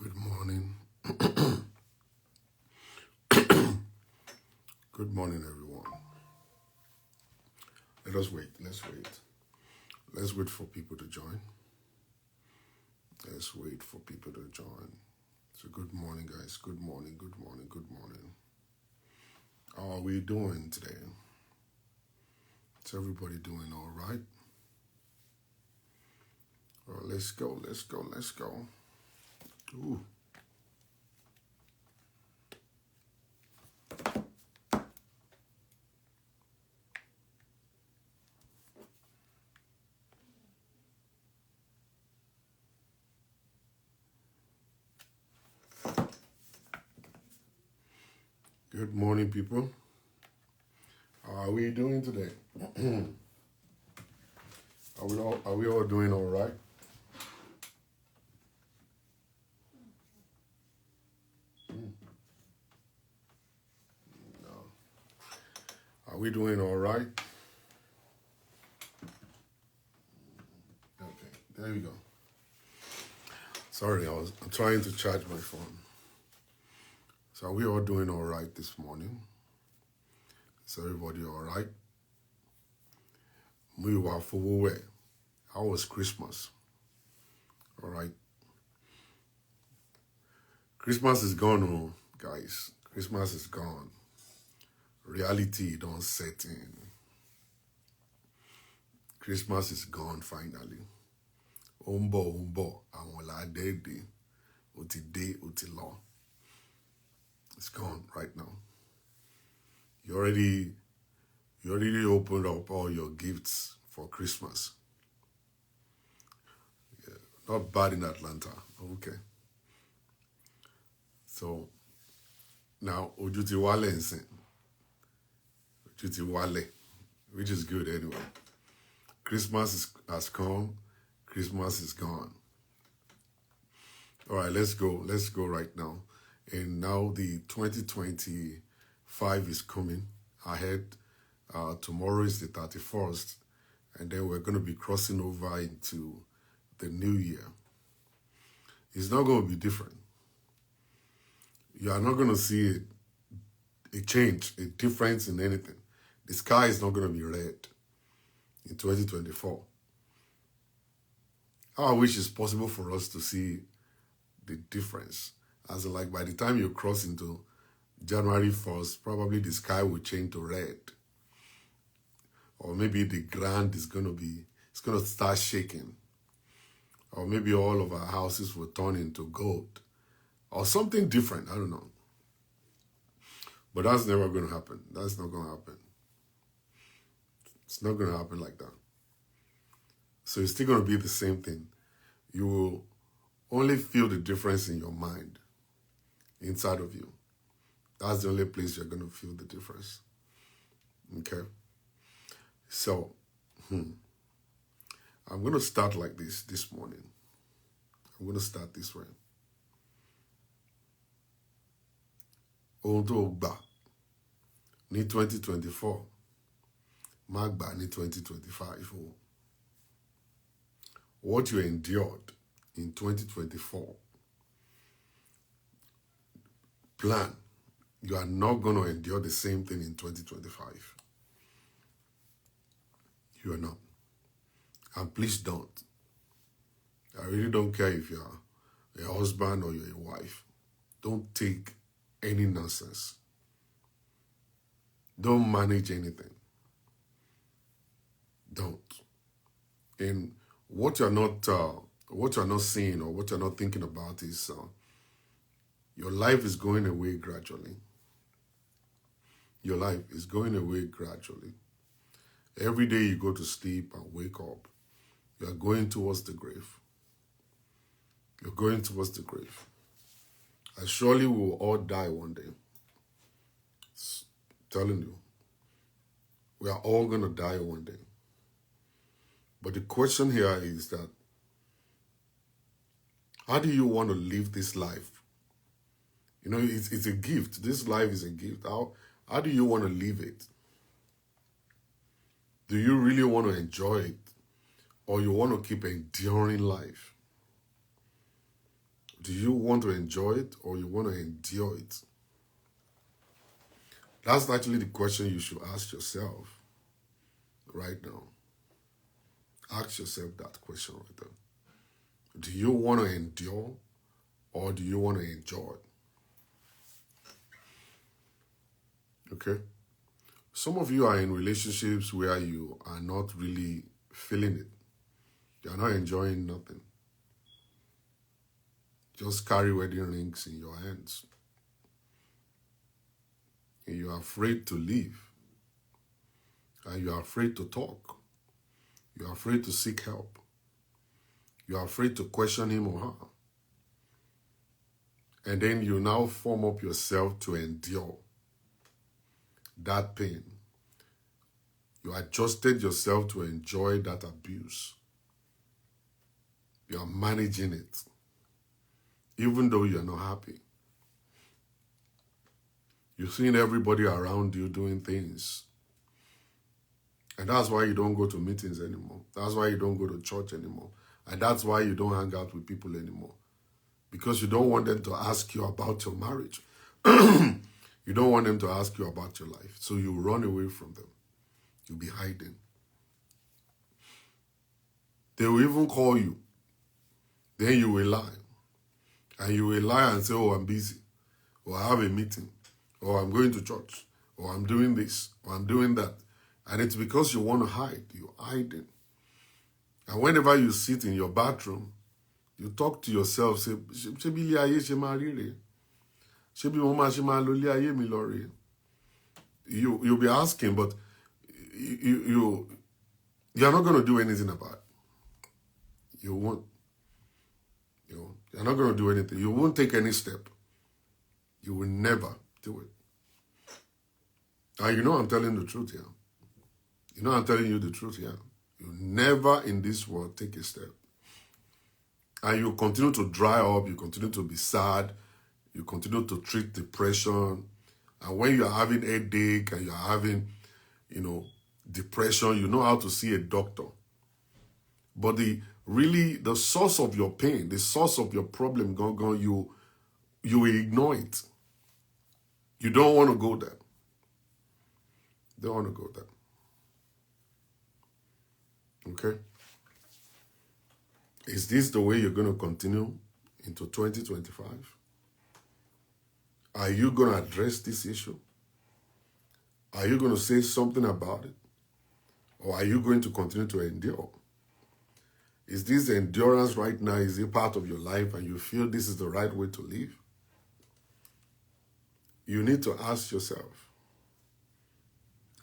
Good morning. Good morning, everyone. Let us wait. Let's wait. Let's wait for people to join. Let's wait for people to join. So, good morning, guys. Good morning. Good morning. Good morning. How are we doing today? Is everybody doing all right? Well, let's go. Let's go. Let's go. Ooh. Good morning, people. How are we doing today? Are we all doing all right? Are we doing all right? Okay, there you go. Sorry, I'm trying to charge my phone. So are we all doing all right this morning? Is everybody all right? We were for How was Christmas? All right. Christmas is gone, oh, guys. Christmas is gone. Reality don't set in. Christmas is gone finally. Umbo, àwọn làdédé, ó ti dé, ó ti lọ. It's gone right now. You already opened up all your gifts for Christmas. Yeah, not bad in Atlanta. Okay. So now ojú ti wálẹ̀ ńsìn. Ojú ti wálẹ̀, which is good anyway. Christmas has come. Christmas is gone. All right, let's go. Let's go right now. And now the 2025 is coming ahead. Tomorrow is the 31st. And then we're going to be crossing over into the new year. It's not going to be different. You are not going to see a change, a difference in anything. The sky is not going to be red in 2024. I wish it's possible for us to see the difference. As in, like, by the time you cross into January 1st, probably the sky will change to red. Or maybe the ground is going to start shaking. Or maybe all of our houses will turn into gold. Or something different, I don't know. But that's never going to happen. That's not going to happen. It's not going to happen like that. So it's still going to be the same thing. You will only feel the difference in your mind, inside of you. That's the only place you're going to feel the difference. Okay? So, I'm going to start like this morning. I'm going to start this way. Ohun tó gbà ní 2024, má gbà ní 2025. What you endured in 2024, plan. You are not going to endure the same thing in 2025. You are not. And please don't. I really don't care if you're a husband or you're a wife. Don't take any nonsense. Don't manage anything. Don't. And what you're not seeing or what you're not thinking about is your life is going away gradually. Your life is going away gradually. Every day you go to sleep and wake up, you are going towards the grave. You're going towards the grave. And surely we will all die one day. It's telling you. We are all going to die one day. But the question here is that, how do you want to live this life? You know, it's a gift. This life is a gift. How do you want to live it? Do you really want to enjoy it? Or you want to keep enduring life? Do you want to enjoy it or you want to endure it? That's actually the question you should ask yourself right now. Ask yourself that question right there. Do you want to endure or do you want to enjoy? Okay? Some of you are in relationships where you are not really feeling it. You're not enjoying nothing. Just carry wedding rings in your hands. And you are afraid to leave. And you are afraid to talk. You are afraid to seek help. You are afraid to question him or her. And then you now form up yourself to endure that pain. You adjusted yourself to enjoy that abuse. You are managing it, even though you're not happy. You're seeing everybody around you doing things. And that's why you don't go to meetings anymore. That's why you don't go to church anymore. And that's why you don't hang out with people anymore. Because you don't want them to ask you about your marriage. You don't want them to ask you about your life. So you run away from them. You'll be hiding. They will even call you. Then you will lie. And you will lie and say, oh, I'm busy. Or I have a meeting. Or I'm going to church. Or I'm doing this. Or I'm doing that. And it's because you want to hide. You're hiding. And whenever you sit in your bathroom, you talk to yourself, say, you'll be asking, but you're not going to do anything about it. You won't. You're not going to do anything. You won't take any step. You will never do it. And you know I'm telling the truth here. You know I'm telling you the truth here. You never in this world take a step. And you continue to dry up. You continue to be sad. You continue to treat depression. And when you're having headache and you're having, depression, you know how to see a doctor. But the source of your pain, the source of your problem, you ignore it. You don't want to go there. Don't want to go there. Okay? Is this the way you're going to continue into 2025? Are you going to address this issue? Are you going to say something about it? Or are you going to continue to endure? Is this endurance right now, is it part of your life and you feel this is the right way to live? You need to ask yourself.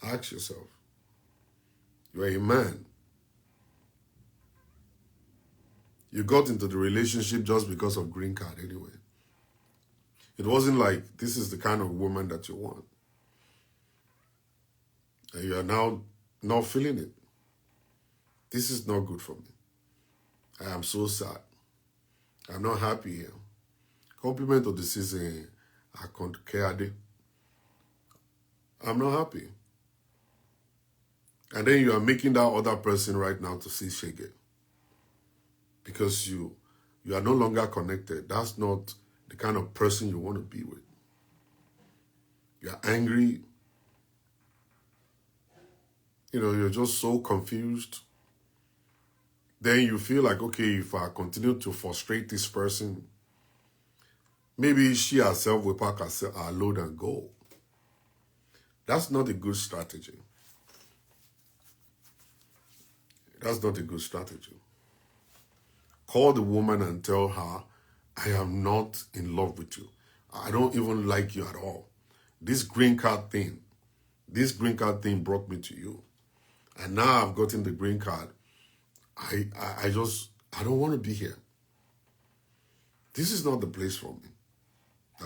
Ask yourself. You're a man. You got into the relationship just because of green card anyway. It wasn't like this is the kind of woman that you want. And you are now not feeling it. This is not good for me. I am so sad. I'm not happy here. Compliment of the season, I can't care. I'm not happy. And then you are making that other person right now to see shege. Because you are no longer connected. That's not the kind of person you want to be with. You're angry. You're just so confused. Then you feel like, okay, if I continue to frustrate this person, maybe she herself will pack her load and go. That's not a good strategy. That's not a good strategy. Call the woman and tell her, I am not in love with you. I don't even like you at all. This green card thing brought me to you. And now I've gotten the green card. I don't want to be here. This is not the place for me.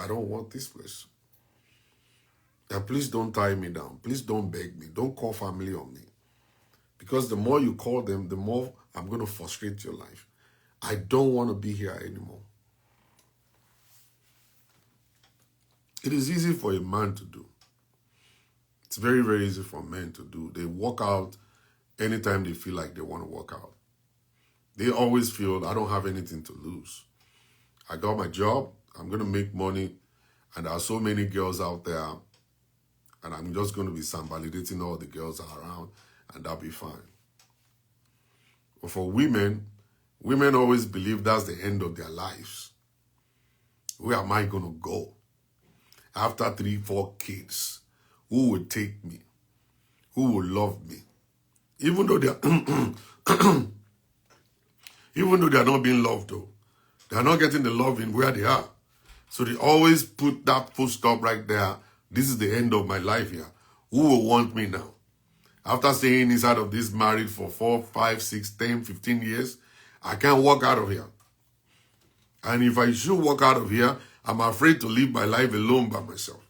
I don't want this place. And please don't tie me down. Please don't beg me. Don't call family on me. Because the more you call them, the more I'm going to frustrate your life. I don't want to be here anymore. It is easy for a man to do. It's very, very easy for men to do. They walk out anytime they feel like they want to walk out. They always feel, I don't have anything to lose. I got my job. I'm going to make money. And there are so many girls out there. And I'm just going to be validating all the girls around. And that'll be fine. But for women, women always believe that's the end of their lives. Where am I going to go? After 3, 4 kids, who will take me? Who will love me? Even though they are, even though they are not being loved, though, they are not getting the love in where they are. So they always put that full stop right there. This is the end of my life here. Who will want me now? After staying inside of this marriage for 4, 5, 6, 10, 15 years, I can't walk out of here. And if I should walk out of here, I'm afraid to live my life alone by myself.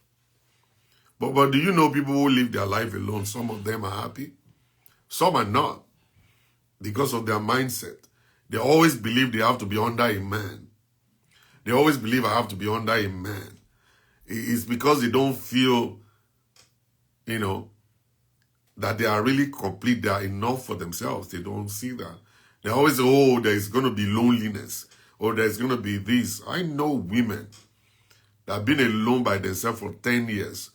But do you know people who live their life alone, some of them are happy? Some are not. Because of their mindset. They always believe they have to be under a man. They always believe I have to be under a man. It's because they don't feel, that they are really complete. They are enough for themselves. They don't see that. They always say, oh, there's going to be loneliness. Or there's going to be this. I know women that have been alone by themselves for 10 years.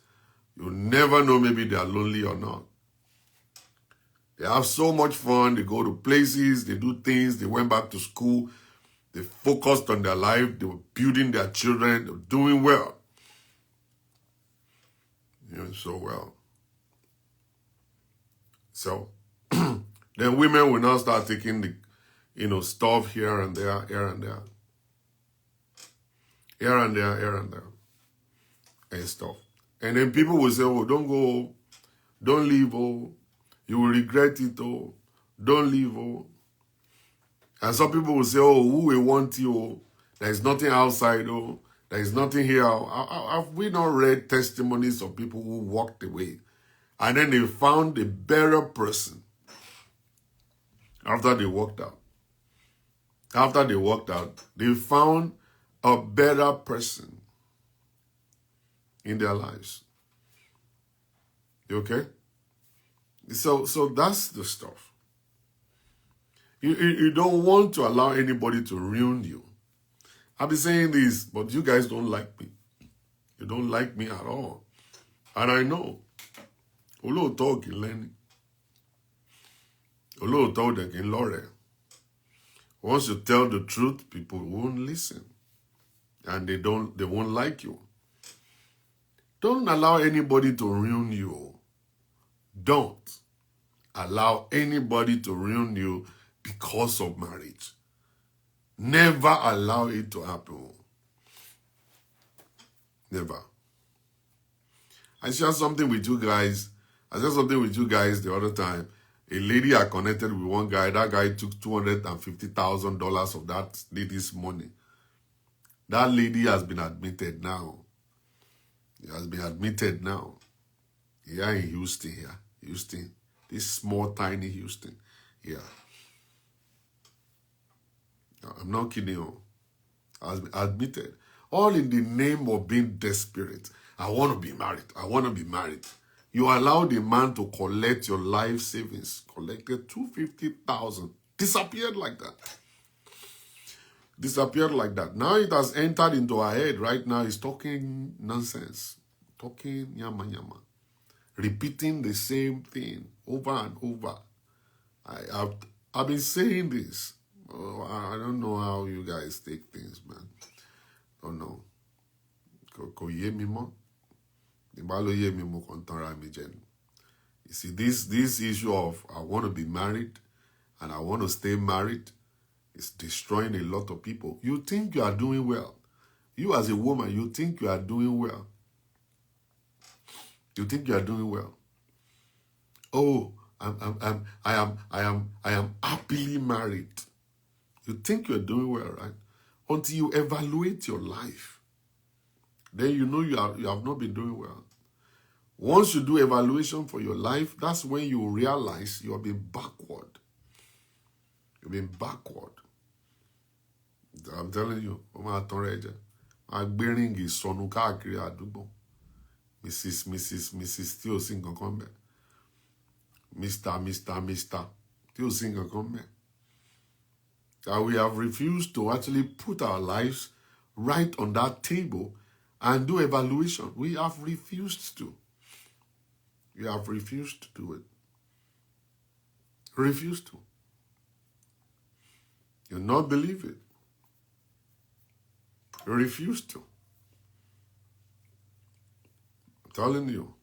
You'll never know maybe they are lonely or not. They have so much fun. They go to places. They do things. They went back to school. They focused on their life. They were building their children. They were doing well. So well. So, then women will now start taking the, stuff here and there, here and there. Here and there, here and there. And stuff. And then people will say, oh, don't go, don't leave, oh. You will regret it, oh. Don't leave, oh. And some people will say, oh, who will want you, oh. There is nothing outside, oh. There is nothing here. Have we not read testimonies of people who walked away? And then they found a better person after they walked out. After they walked out, they found a better person in their lives. You okay? So that's the stuff. You don't want to allow anybody to ruin you. I've been saying this, but you guys don't like me. You don't like me at all. And I know. Olóòótọ́ kì í lẹ́ni. Olóòótọ́ dẹ̀ kì í lọ́rẹ̀ẹ́. Once you tell the truth, people won't listen. And they won't like you. Don't allow anybody to ruin you. Don't allow anybody to ruin you because of marriage. Never allow it to happen. Never. I shared something with you guys. The other time. A lady I connected with one guy. That guy took $250,000 of that lady's money. That lady has been admitted now. He has been admitted now. Here in Houston, here. Houston. This small, tiny Houston. Here. I'm not kidding you. Has been admitted. All in the name of being desperate. I want to be married. I want to be married. You allowed a man to collect your life savings. Collected $250,000. Disappeared like that. Disappeared like that. Now it has entered into her head. Right now he's talking nonsense. Talking yama yama. Repeating the same thing over and over. I've been saying this. Oh, I don't know how you guys take things, man. Don't know. You see, this issue of I want to be married and I want to stay married is destroying a lot of people. You think you are doing well. You as a woman, you think you are doing well. You think you are doing well. Oh, I am happily married. You think you're doing well, right? Until you evaluate your life. Then you know you have not been doing well. Once you do evaluation for your life, that's when you realize you have been backward. You've been backward. I'm telling you, I'm bearing his son Mrs. Tí ò sí nǹkan kan ńbẹ̀. Mr. Tí ò sí nǹkan kan ńbẹ̀. That we have refused to actually put our lives right on that table and do evaluation. We have refused to. We have refused to do it. Refused to. You'll not believe it. Refused to. I'm telling you.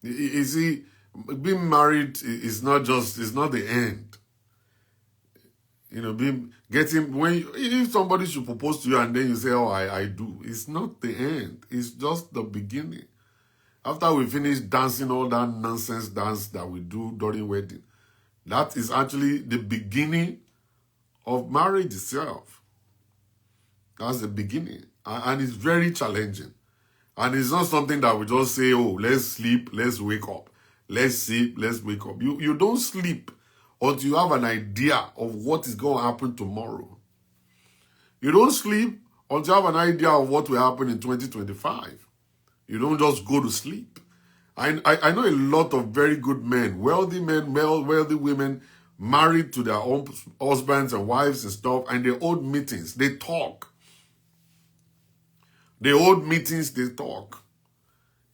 You see, being married is not the end. You know, if somebody should propose to you and then you say, oh, I do, it's not the end. It's just the beginning. After we finish dancing all that nonsense dance that we do during wedding, that is actually the beginning of marriage itself. That's the beginning. And it's very challenging. And it's not something that we just say, oh, let's sleep, let's wake up. Let's sleep, let's wake up. You don't sleep until you have an idea of what is going to happen tomorrow. You don't sleep until you have an idea of what will happen in 2025. You don't just go to sleep. I know a lot of very good men, wealthy women, married to their own husbands and wives and stuff, and they hold meetings, they talk. They hold meetings, they talk.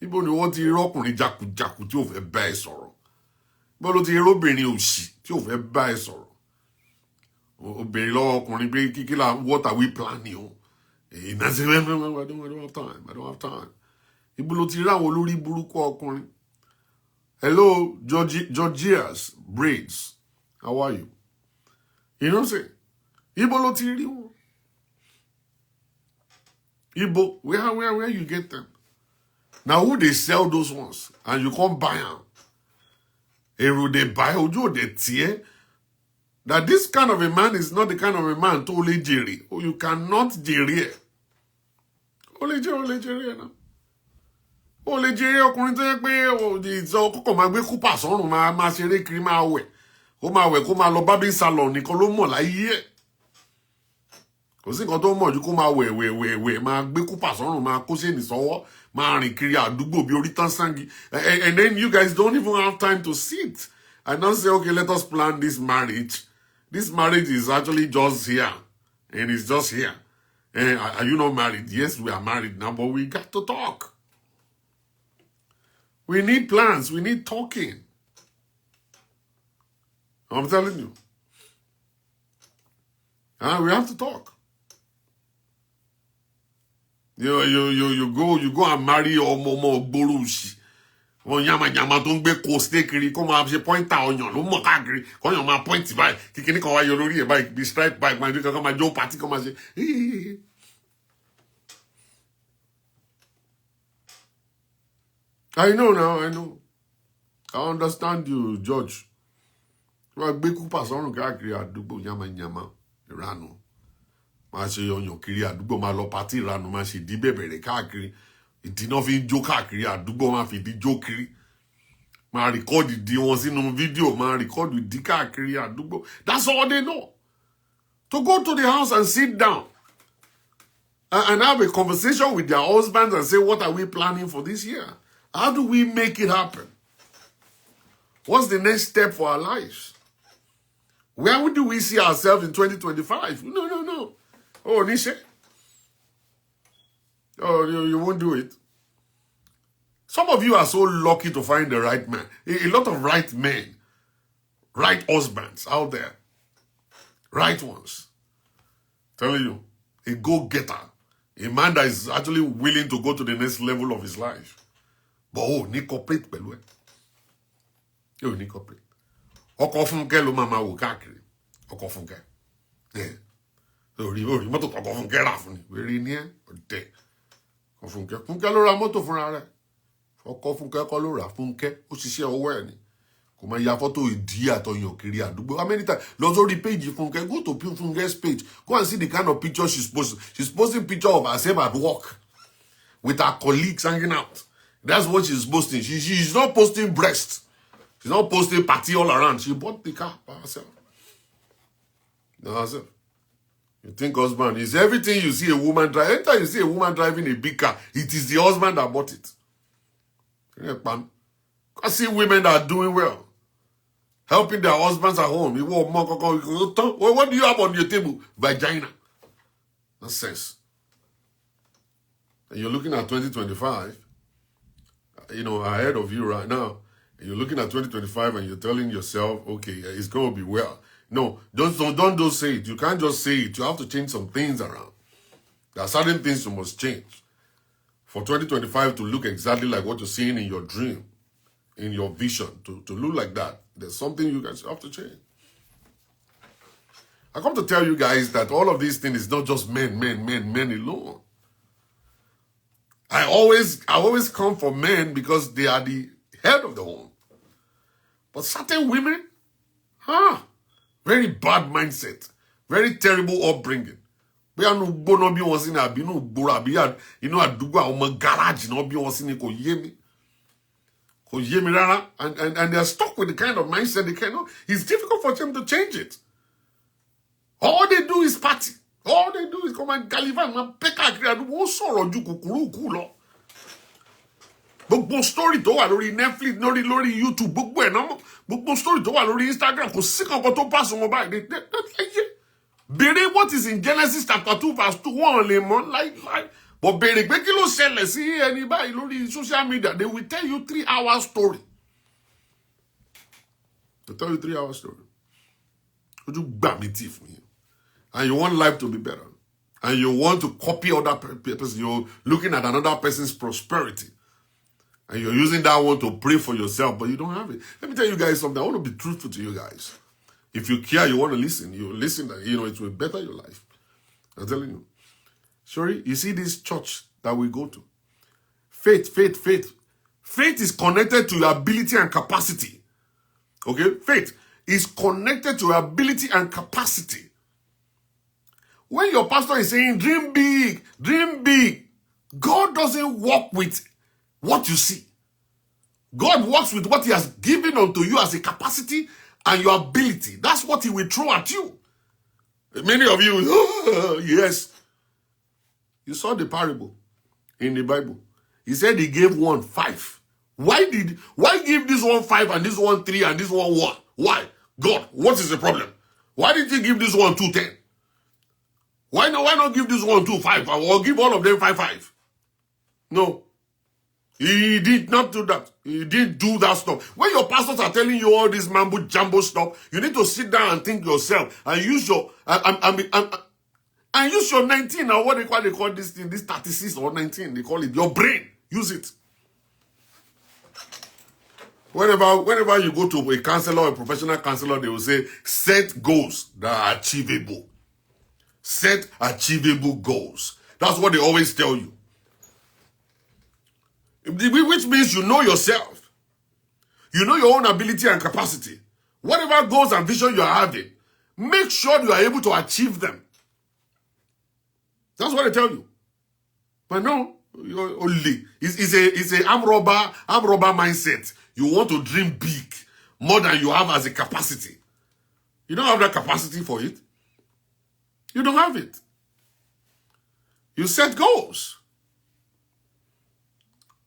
Ibo ni wọ́n ti rọ́kùnrin jákujàku tí ò fẹ́ bá ẹ sọ̀rọ̀. Ibo ló ti róbìnrin òṣì tí ò fẹ́ bá ẹ sọ̀rọ̀. Obìnrin lọ́wọ́ ọkùnrin pé kíkílà, what are we planning on? I don't have time. Ibo ló ti rí àwọn olórí burúkú ọkùnrin. Hello, Georgia's braids. How are you? You know what I'm saying? Ibo ló ti rí wọn. Ibo, where you get them? Now who they sell those ones? And you can't buy them. Èrò they buy, ojú they tear. That this kind of a man is not the kind of a man to only jerry. Or you cannot jerry. Only jerry now. Only jerry ọkùnrin tó yẹ pé ìjọ kọ́kọ́ máa gbé kúpà sọ́rùn máa ṣeré kiri máa wẹ̀. Kó máa wẹ̀ kó máa lọ barbing salon nìkan ló mọ̀ láyé ẹ̀. Kò sí nǹkan tó mọ̀ ju kó máa wẹ̀ máa gbé kúpà sọ́rùn máa kó ṣèǹdì sọ́wọ́ máa rìn kiri àdúgbò bí orí tán sáǹgì. And then you guys don't even have time to sit and not say, okay, let us plan this marriage. This marriage is actually just here. And it's just here. And are you not married? Yes, we are married now, but we got to talk. We need plans. We need talking. I'm telling you. And we have to talk. You go and marry ọmọ gbóròsì. Wọ́n yàmàyàmà tó ń gbé kó stay kiri kó máa ṣe pointer ọyàn ló mọ̀ káàkiri kó yàn máa point báyìí kíkiri kan wá yọ lórí ẹ̀ báyìí bí strike báyìí máa jó kankan máa jó party kan máa ṣe. I know now, I know. I understand you, George. Wọ́n gbé kúpà sọ́rùn káàkiri àdúgbò yàmàyàmà ìranù. Máa ṣe ọyàn kiri àdúgbò máa lọ pàtí ìranù máa ṣe ìdí bẹ̀bẹ̀rẹ̀ káàkiri. Ìdí náà fi ń jó káàkiri àdúgbò máa fi ìdí jó kiri. Máa rìkọ́ọ̀dì ìdí wọn sínú fídíò máa rìkọ́ọ̀dì ìdí káàkiri àdúgbò. That's all they know. To go to the house and sit down and have a conversation with their husbands and say, what are we planning for this year? How do we make it happen? What's the next step for our lives? Where do we see ourselves in 2025? No. Oh, Nisha. Oh, you won't do it. Some of you are so lucky to find the right man. A lot of right men, right husbands out there. Right ones. Telling you, a go-getter. A man that is actually willing to go to the next level of his life. But ní corporate pẹ̀lú ẹ̀. Yóò ní corporate. Ọkọ Fúnkẹ́ ló máa wò káàkiri. Ọkọ Fúnkẹ́. Orí mọ́tò ọkọ Fúnkẹ́ rà fún ni. Wèrè ní ẹ́ ọ̀dẹ̀. Ọkọ Fúnkẹ́ ló ra mọ́tò fúnra rẹ̀. Ọkọ Fúnkẹ́ kọ́ ló rà Fúnkẹ́. Ó ṣiṣẹ́ ọwọ́ ẹ̀ ni. Kò máa ya fọ́tò ìdí àtọyàn kiri àdúgbò. How many times? Lọ sórí page Fúnkẹ́. Go to Funke's page. Go and see the kind of picture she's posting. She's posting picture of herself at work. With her colleagues hanging out. That's what she's posting. She's not posting breasts. She's not posting party all around. She bought the car by herself. Herself. You think husband is everything you see a woman drive. Anytime you see a woman driving a big car, it is the husband that bought it. I see women that are doing well. Helping their husbands at home. What do you have on your table? Vagina. Nonsense. And you're looking at 2025, ahead of you right now. And you're looking at 2025 and you're telling yourself, okay, it's going to be well. No, don't just say it. You can't just say it. You have to change some things around. There are certain things you must change for 2025 to look exactly like what you're seeing in your dream, in your vision, to look like that. There's something you guys have to change. I come to tell you guys that all of these things is not just men alone. I always come for men because they are the head of the home. But certain women, very bad mindset, very terrible upbringing. We are no bono be once in a binu burabia, adugwa o garage no be once in ko yemi. Ko yemi rara, and they are stuck with the kind of mindset they cannot. It's difficult for them to change it. All they do is party. All they do is come and galivan and peka create wo sọ̀rọ̀ ju kukuru lọ. Gbogbo story tó wà lórí Netflix, lórí YouTube, gbogbo ẹ̀ náà, gbogbo story tó wà lórí Instagram, kò sí kankan tó pass wọn báyìí. Bèrè what is in Genesis chapter 2 verse 2 wọ́n lè mọ̀ like. But bèrè pé kí ló ṣẹlẹ̀ sí ẹni báyìí lórí social media, they will tell you 3-hour story. They tell you 3-hour story. Ojú gbà mí tì fún yín. And you want life to be better. And you want to copy other person. You're looking at another person's prosperity. And you're using that one to pray for yourself, but you don't have it. Let me tell you guys something. I want to be truthful to you guys. If you care, you want to listen. You listen, it will better your life. I'm telling you. Sorry, you see this church that we go to? Faith. Faith is connected to your ability and capacity. Okay? Faith is connected to your ability and capacity. When your pastor is saying, dream big, God doesn't work with what you see. God works with what he has given unto you as a capacity and your ability. That's what he will throw at you. Many of you, yes. You saw the parable in the Bible. He said he gave one 5. Why give this one 5 and this one 3 and this one 1? Why? God, what is the problem? Why did you give this one 2 10? Why not give this one 2 5 or give all of them 5? No. He did not do that. He didn't do that stuff. When your pastors are telling you all this mambo jumbo stuff, you need to sit down and think yourself and use your and use your 19 or what they call this thing, this 36 or 19, they call it your brain. Use it. Whenever you go to a counselor or a professional counselor, they will say, set goals that are achievable. Set achievable goals. That's what they always tell you. Which means you know yourself. You know your own ability and capacity. Whatever goals and vision you are having, make sure you are able to achieve them. That's what they tell you. But no, you're only it's a arm robber mindset. You want to dream big more than you have as a capacity. You don't have that capacity for it. You don't have it. You set goals.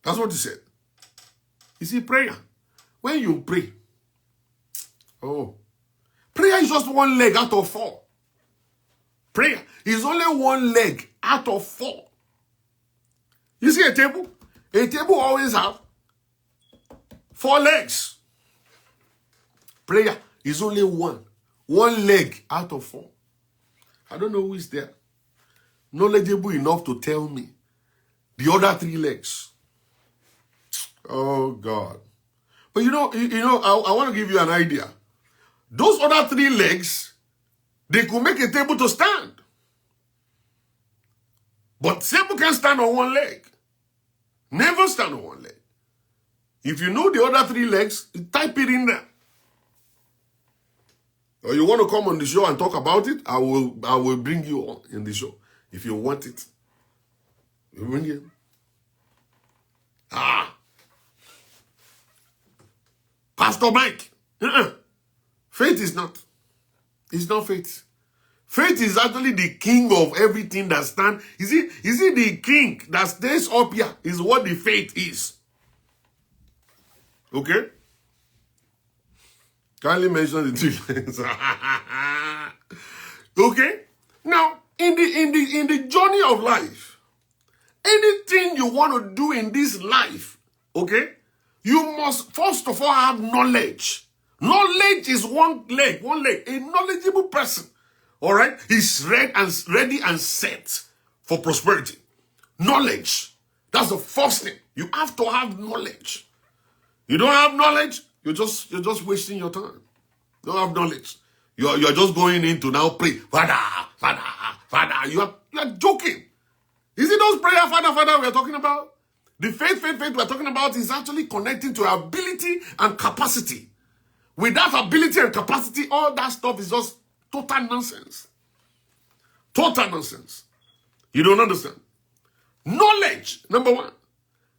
That's what he said. You see, prayer. When you pray, prayer is just one leg out of 4. Prayer is only one leg out of 4. You see a table? A table always have 4 legs. Prayer is only one leg out of 4. I don't know who is there. Knowledgeable enough to tell me the other 3 legs. Oh, God. But I want to give you an idea. Those other 3 legs, they could make a table to stand. But table can stand on 1 leg. Never stand on 1 leg. If you know the other 3 legs, type it in there. Or you want to come on the show and talk about it, I will bring you on in the show. If you want it. You bring it. Pastor Mike. Faith is not. It's not faith. Faith is actually the king of everything that stands. Is it the king that stays up here? Is what the faith is. Okay? Kindly mention the 3 lines. Okay? Now, In the journey of life, anything you want to do in this life, okay, you must first of all have knowledge. Knowledge is one leg. A knowledgeable person, all right, is ready and set for prosperity. Knowledge. That's the first thing. You have to have knowledge. You don't have knowledge, you're just wasting your time. You don't have knowledge. You're just going in to now pray. Father, Father, Father. You are joking. Is it those prayer, Father, Father, we are talking about? The faith we're talking about is actually connecting to ability and capacity. Without ability and capacity, all that stuff is just total nonsense. Total nonsense. You don't understand. Knowledge, number one.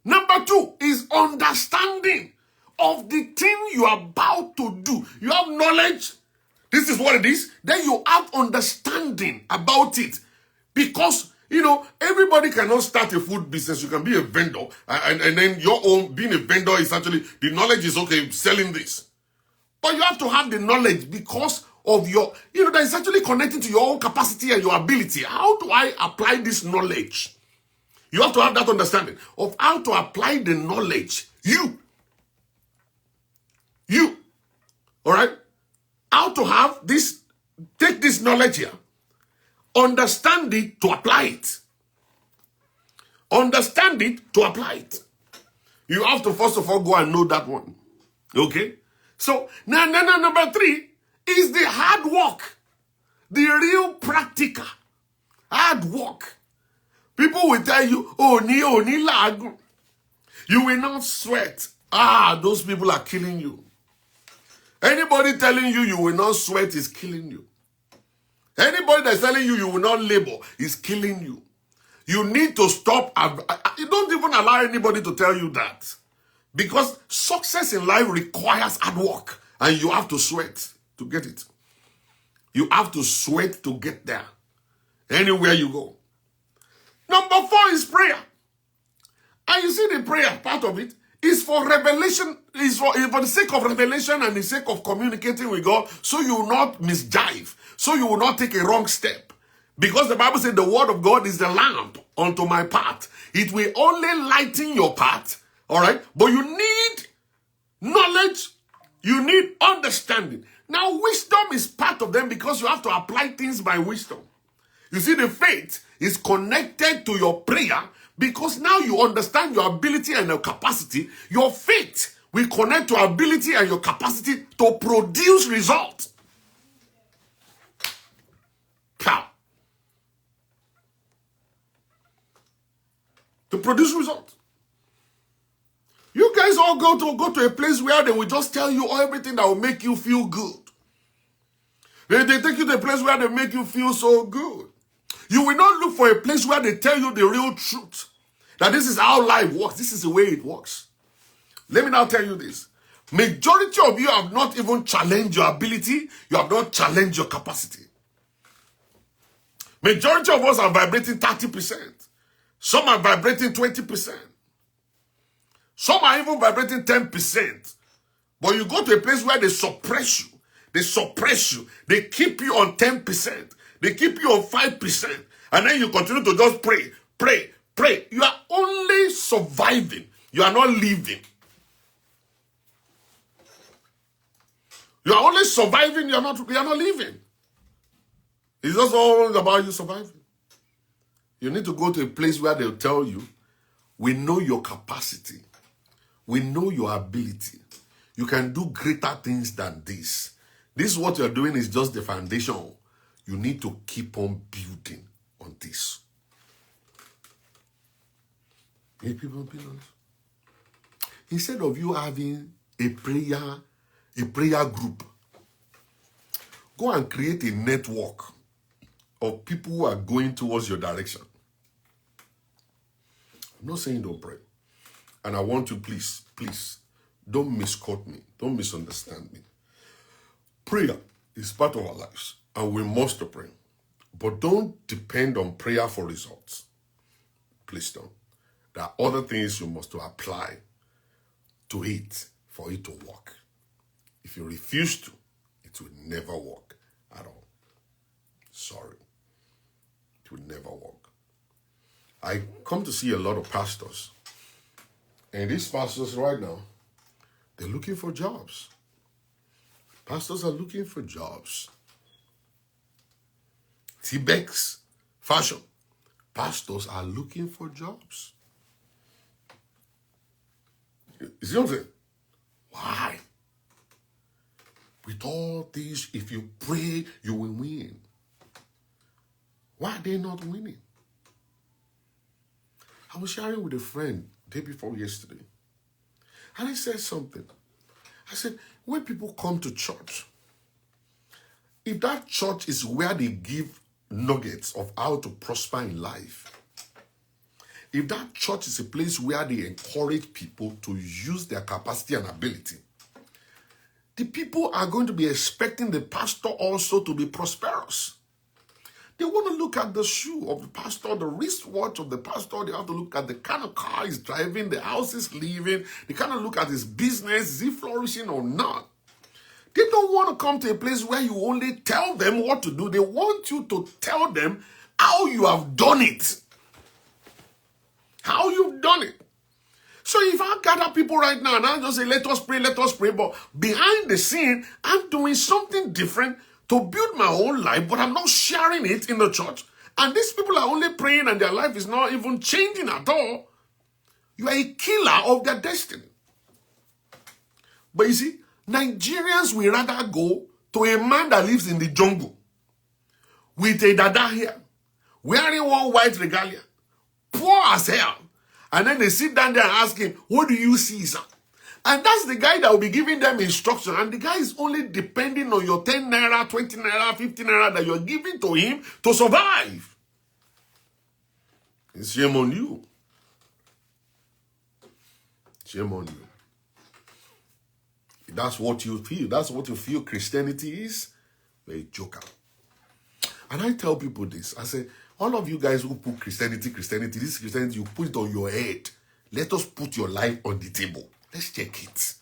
Number two is understanding of the thing you are about to do. You have knowledge. This is what it is. Then you have understanding about it. Because, everybody cannot start a food business. You can be a vendor. And then your own, being a vendor is actually, the knowledge is, okay, selling this. But you have to have the knowledge because of your, that is actually connecting to your own capacity and your ability. How do I apply this knowledge? You have to have that understanding of how to apply the knowledge. You. All right? How to have this, take this knowledge here, understand it to apply it. Understand it to apply it. You have to first of all go and know that one. Okay? So, now number three is the hard work. The real practical hard work. People will tell you, ni lag. You will not sweat. Those people are killing you. Anybody telling you you will not sweat is killing you. Anybody that's telling you you will not labor is killing you. You need to stop. You don't even allow anybody to tell you that. Because success in life requires hard work. And you have to sweat to get it. You have to sweat to get there. Anywhere you go. Number 4 is prayer. And you see the prayer, part of it, is for revelation, is for the sake of revelation and the sake of communicating with God, so you will not misjive, so you will not take a wrong step. Because the Bible said the word of God is the lamp unto my path. It will only lighten your path, all right? But you need knowledge, you need understanding. Now, wisdom is part of them because you have to apply things by wisdom. You see, the faith is connected to your prayer because now you understand your ability and your capacity. Your faith will connect to your ability and your capacity to produce results. To produce results. You guys all go to a place where they will just tell you everything that will make you feel good. They take you to a place where they make you feel so good. You will not look for a place where they tell you the real truth. That this is how life works. This is the way it works. Let me now tell you this. Majority of you have not even challenged your ability. You have not challenged your capacity. Majority of us are vibrating 30%. Some are vibrating 20%. Some are even vibrating 10%. But you go to a place where they suppress you. They suppress you. They keep you on 10%. They keep you on 5%. And then you continue to just pray, pray, pray. You are only surviving. You are not living. You are only surviving. You are not living. It's just all about you surviving. You need to go to a place where they'll tell you, we know your capacity. We know your ability. You can do greater things than this. This what you're doing is just the foundation. You need to keep on building on this. People be honest. Instead of you having a prayer group, go and create a network of people who are going towards your direction. I'm not saying don't pray. And I want you, please, don't misquote me. Don't misunderstand me. Prayer is part of our lives, and we must pray. But don't depend on prayer for results. Please don't. There are other things you must apply to it for it to work. If you refuse to, it will never work at all. Sorry. It will never work. I come to see a lot of pastors. And these pastors right now, they're looking for jobs. Pastors are looking for jobs. T-Bex, fashion. Pastors are looking for jobs. You see what I'm saying? Why? With all these, if you pray, you will win. Why are they not winning? I was sharing with a friend day before yesterday. And I said something. I said, when people come to church, if that church is where they give nuggets of how to prosper in life, if that church is a place where they encourage people to use their capacity and ability, the people are going to be expecting the pastor also to be prosperous. They want to look at the shoe of the pastor, the wristwatch of the pastor. They have to look at the kind of car he's driving, the house he's living. They kind of look at his business. Is he flourishing or not? They don't want to come to a place where you only tell them what to do. They want you to tell them how you have done it. How you've done it. So if I gather people right now and I just say, let us pray, but behind the scene, I'm doing something different to build my own life, but I'm not sharing it in the church. And these people are only praying and their life is not even changing at all. You are a killer of their destiny. But you see, Nigerians will rather go to a man that lives in the jungle with a dada hair, wearing one white regalia, poor as hell. And then they sit down there and ask him, what do you see, sir? And that's the guy that will be giving them instruction. And the guy is only depending on your 10 naira, 20 naira, 50 naira that you're giving to him to survive. It's shame on you. Shame on you. That's what you feel. That's what you feel Christianity is. You're a joker. And I tell people this. I say, all of you guys who put Christianity, this Christianity, you put it on your head. Let us put your life on the table. Let's check it.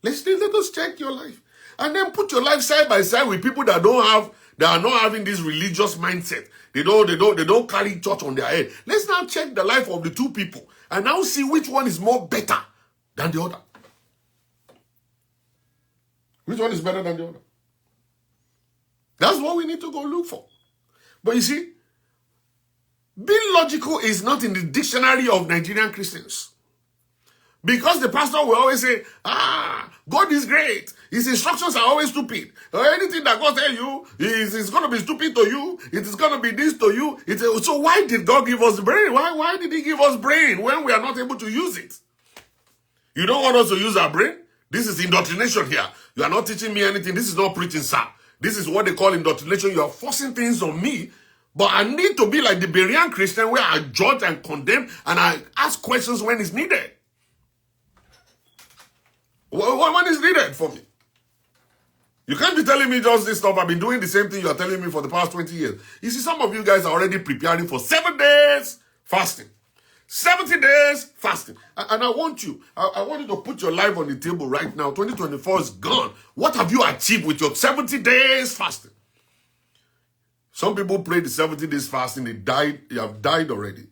Let us check your life. And then put your life side by side with people that are not having this religious mindset. They don't carry church on their head. Let's now check the life of the two people and now see which one is more better than the other. Which one is better than the other? That's what we need to go look for. But you see, being logical is not in the dictionary of Nigerian Christians. Because the pastor will always say, God is great. His instructions are always stupid. Anything that God tells you is going to be stupid to you. It is going to be this to you. So why did God give us the brain? Why did he give us brain when we are not able to use it? You don't want us to use our brain? This is indoctrination here. You are not teaching me anything. This is not preaching, sir. This is what they call indoctrination. You are forcing things on me. But I need to be like the Berean Christian where I judge and condemn and I ask questions when it's needed. When is needed for me? You can't be telling me just this stuff. I've been doing the same thing you are telling me for the past 20 years. You see, some of you guys are already preparing for 7 days fasting. 70 days fasting. And I want you to put your life on the table right now. 2024 is gone. What have you achieved with your 70 days fasting? Some people prayed the 70 days fasting. They have died already.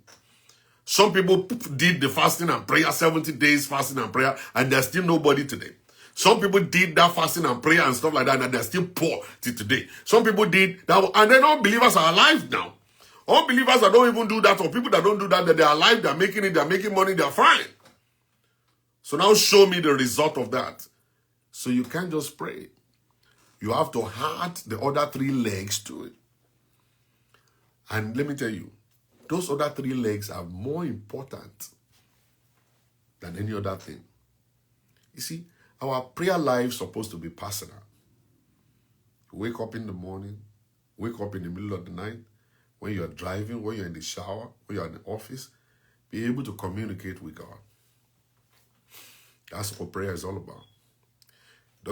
Some people did the fasting and prayer, 70 days fasting and prayer, and there's still nobody today. Some people did that fasting and prayer and stuff like that, and they're still poor till today. Some people did that, and then unbelievers are alive now. Unbelievers that don't even do that, or people that don't do that they are alive, they're making it, they're making money, they're fine. So now show me the result of that. So you can't just pray. You have to add the other 3 legs to it. And let me tell you, those other 3 legs are more important than any other thing. You see, our prayer life is supposed to be personal. You wake up in the morning, wake up in the middle of the night, when you're driving, when you're in the shower, when you're in the office, be able to communicate with God. That's what prayer is all about. It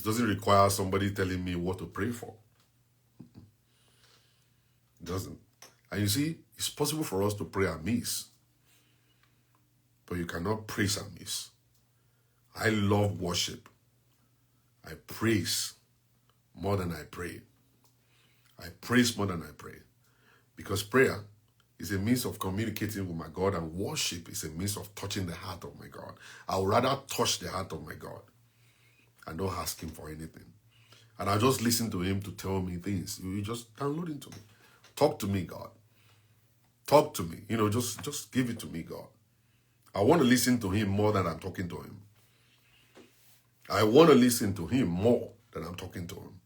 doesn't require somebody telling me what to pray for. It doesn't. And you see, it's possible for us to pray amiss, but you cannot praise amiss. I love worship. I praise more than I pray. I praise more than I pray. Because prayer is a means of communicating with my God, and worship is a means of touching the heart of my God. I would rather touch the heart of my God and not ask him for anything. And I just listen to him to tell me things. You just download it to me. Talk to me, God. Talk to me. Just give it to me, God. I want to listen to him more than I'm talking to him. I want to listen to him more than I'm talking to him.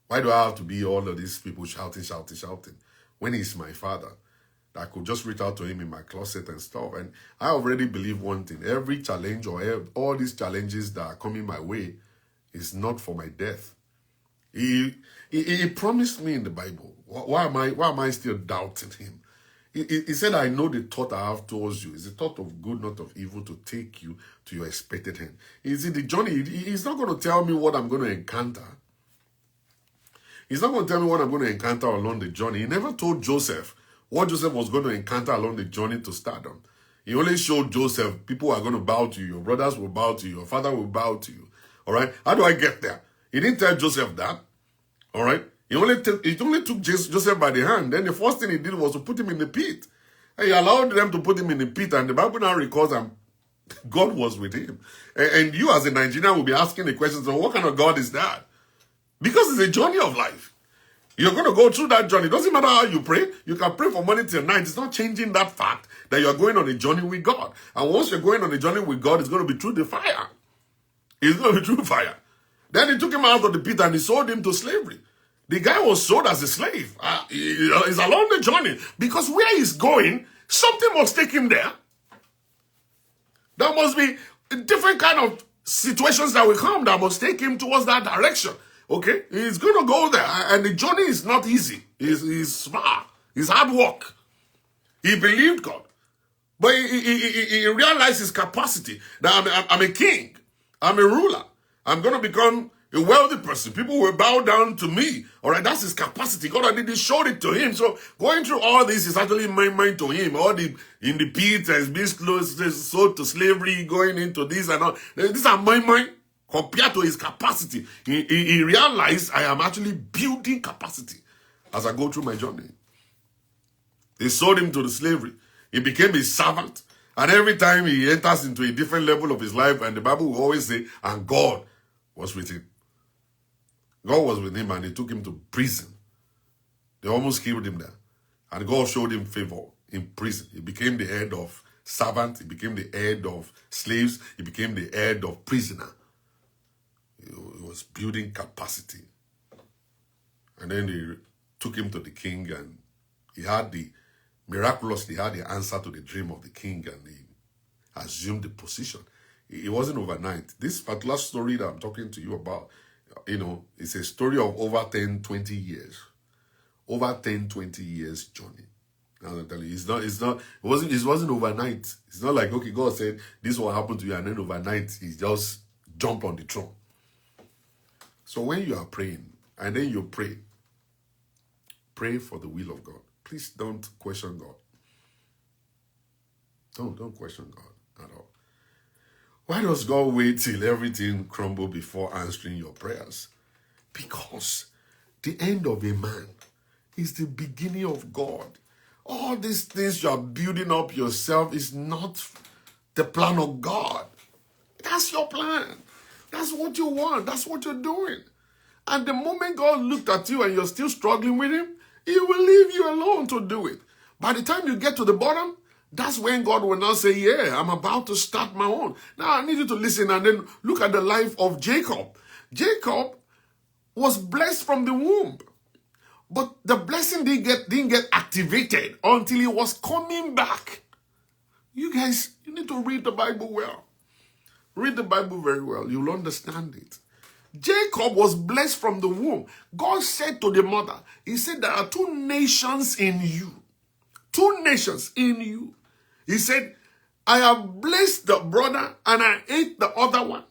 Why do I have to be all of these people shouting, when he's my father? I could just reach out to him in my closet and stuff. And I already believe one thing. Every challenge or all these challenges that are coming my way is not for my death. He promised me in the Bible. Why am I still doubting him? He said, I know the thought I have towards you is the thought of good, not of evil, to take you to your expected end. Is it the journey? He's not going to tell me what I'm going to encounter. He's not going to tell me what I'm going to encounter along the journey. He never told Joseph what Joseph was going to encounter along the journey to stardom. He only showed Joseph, people are going to bow to you. Your brothers will bow to you. Your father will bow to you. All right? How do I get there? He didn't tell Joseph that. All right? He only took Joseph by the hand. Then the first thing he did was to put him in the pit. And he allowed them to put him in the pit. And the Bible now records that God was with him. And you as a Nigerian will be asking the question, so what kind of God is that? Because it's a journey of life. You're going to go through that journey. It doesn't matter how you pray. You can pray from morning till night. It's not changing that fact that you're going on a journey with God. And once you're going on a journey with God, it's going to be through the fire. It's going to be through fire. Then he took him out of the pit and he sold him to slavery. The guy was sold as a slave. He's along the journey. Because where he's going, something must take him there. There must be different kind of situations that will come that must take him towards that direction. Okay? He's going to go there. And the journey is not easy. It's far. It's hard work. He believed God. But he realized his capacity. That I'm a king. I'm a ruler. I'm going to become a wealthy person. People will bow down to me. All right, that's his capacity. God already showed it to him. So going through all this is actually mind to him. In the pit, as being sold to slavery, going into this and all. These are mind compared to his capacity. He realized I am actually building capacity as I go through my journey. They sold him to the slavery. He became a servant. And every time he enters into a different level of his life, and the Bible will always say, and God was with him. God was with him and he took him to prison. They almost killed him there. And God showed him favor in prison. He became the head of servants. He became the head of slaves. He became the head of prisoner. He was building capacity. And then they took him to the king and miraculously had the answer to the dream of the king and he assumed the position. It wasn't overnight. This particular story that I'm talking to you about, it's a story of over 10, 20 years. Over 10, 20 years journey. I'm telling you, it wasn't overnight. It's not like, okay, God said, this will happen to you, and then overnight, he just jumped on the throne. So when you are praying, and then you pray for the will of God. Please don't question God. Don't question God at all. Why does God wait till everything crumbles before answering your prayers? Because the end of a man is the beginning of God. All these things you are building up yourself is not the plan of God. That's your plan. That's what you want. That's what you're doing. And the moment God looked at you and you're still struggling with him, he will leave you alone to do it. By the time you get to the bottom, that's when God will now say, yeah, I'm about to start my own. Now, I need you to listen and then look at the life of Jacob. Jacob was blessed from the womb. But the blessing didn't get activated until he was coming back. You guys, you need to read the Bible well. Read the Bible very well. You'll understand it. Jacob was blessed from the womb. God said to the mother, he said, there are two nations in you. Two nations in you. He said, I have blessed the brother and I hate the other one.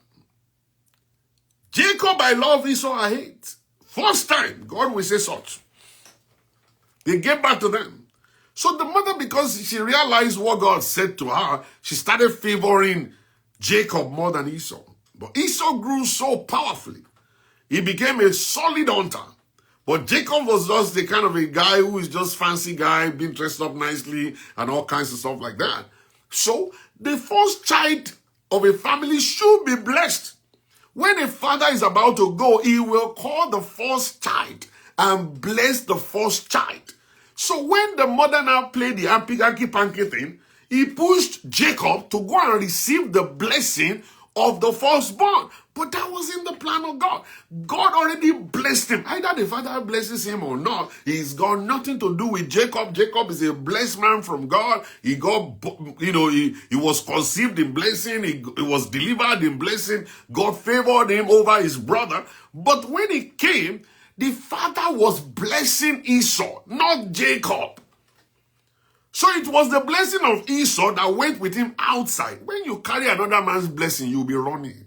Jacob I love, Esau I hate. First time, God will say such. They gave back to them. So the mother, because she realized what God said to her, she started favoring Jacob more than Esau. But Esau grew so powerfully. He became a solid hunter. But Jacob was just the kind of a guy who is just fancy guy, being dressed up nicely and all kinds of stuff like that. So the first child of a family should be blessed. When a father is about to go, he will call the first child and bless the first child. So when the mother now played the hanky-panky thing, he pushed Jacob to go and receive the blessing of the firstborn. But that wasn't the plan of God. God already blessed him. Either the father blesses him or not, he's got nothing to do with Jacob. Jacob is a blessed man from God. He got, he was conceived in blessing. He was delivered in blessing. God favored him over his brother. But when he came, the father was blessing Esau, not Jacob. So it was the blessing of Esau that went with him outside. When you carry another man's blessing, you'll be running.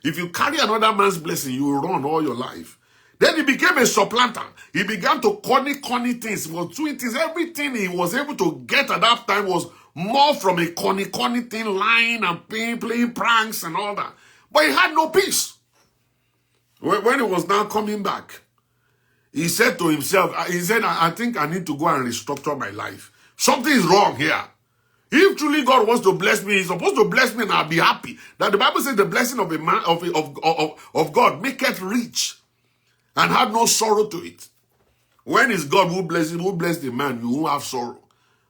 If you carry another man's blessing, you will run all your life. Then he became a supplanter. He began to corny things. He was doing things. Everything he was able to get at that time was more from a corny thing, lying and playing pranks and all that. But he had no peace. When he was now coming back, he said to himself, I think I need to go and restructure my life. Something is wrong here. If truly God wants to bless me, he's supposed to bless me and I'll be happy. That the Bible says the blessing of a man of God maketh rich and have no sorrow to it. When is God who bless the man, you won't have sorrow.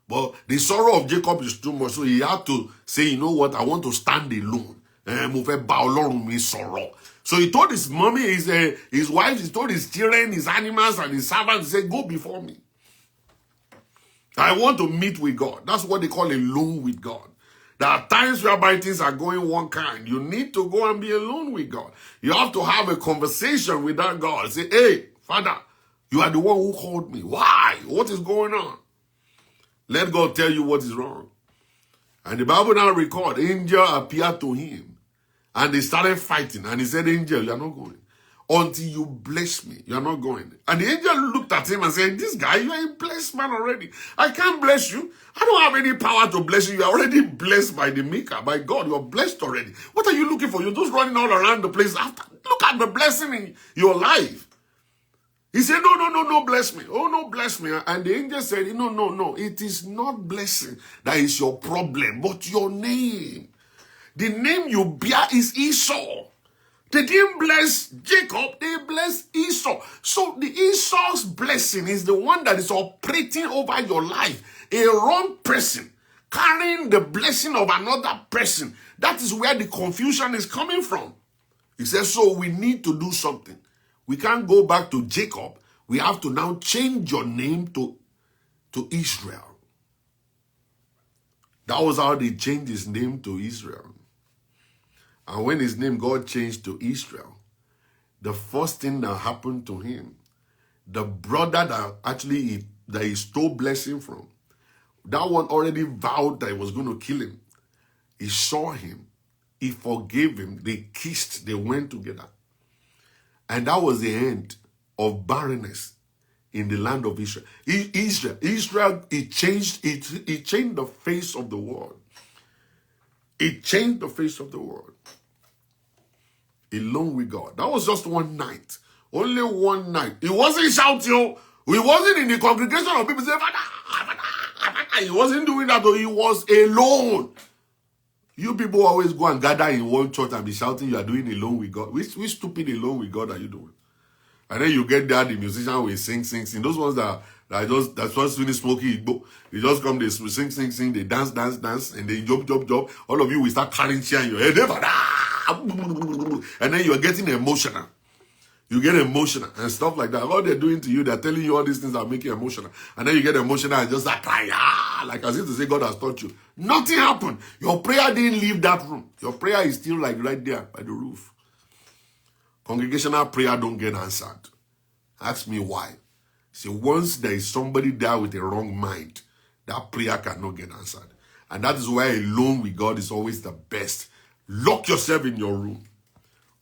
But the sorrow of Jacob is too much. So he had to say, you know what, I want to stand alone. So he told his mommy, his wife, he told his children, his animals, and his servants, he said, go before me. I want to meet with God. That's what they call alone with God. There are times whereby things are going one kind. You need to go and be alone with God. You have to have a conversation with that God. Say, hey, Father, you are the one who called me. Why? What is going on? Let God tell you what is wrong. And the Bible now records, angel appeared to him. And they started fighting. And he said, angel, you are not going. Until you bless me, you are not going. And the angel looked at him and said, this guy, you are a blessed man already. I can't bless you. I don't have any power to bless you. You are already blessed by the maker, by God. You are blessed already. What are you looking for? You're just running all around the place. Look at the blessing in your life. He said, no, bless me. Oh, no, bless me. And the angel said, no. It is not blessing that is your problem, but your name. The name you bear is Esau. They didn't bless Jacob, they blessed Esau. So the Esau's blessing is the one that is operating over your life. A wrong person carrying the blessing of another person. That is where the confusion is coming from. He says, so we need to do something. We can't go back to Jacob. We have to now change your name to Israel. That was how they changed his name to Israel. And when his name got changed to Israel, the first thing that happened to him, the brother that he stole blessing from, that one already vowed that he was going to kill him. He saw him. He forgave him. They kissed. They went together. And that was the end of barrenness in the land of Israel. Israel, it changed the face of the world. It changed the face of the world. Alone with God. That was just one night. Only one night. He wasn't shouting. He wasn't in the congregation of people saying, Father. He wasn't doing that. He was alone. You people always go and gather in one church and be shouting you are doing alone with God. Which stupid alone with God are you doing? And then you get there, the musician will sing. Those ones that's just finish smoking. They just come, they sing, they dance, and then jump. All of you will start carrying chair in your head. And then you are getting emotional. You get emotional and stuff like that. All they're doing to you, they're telling you all these things that make you emotional. And then you get emotional and just like cry, like as if to say God has taught you. Nothing happened. Your prayer didn't leave that room. Your prayer is still like right there by the roof. Congregational prayer don't get answered. Ask me why. See, once there is somebody there with a wrong mind, that prayer cannot get answered. And that is why alone with God is always the best. Lock yourself in your room.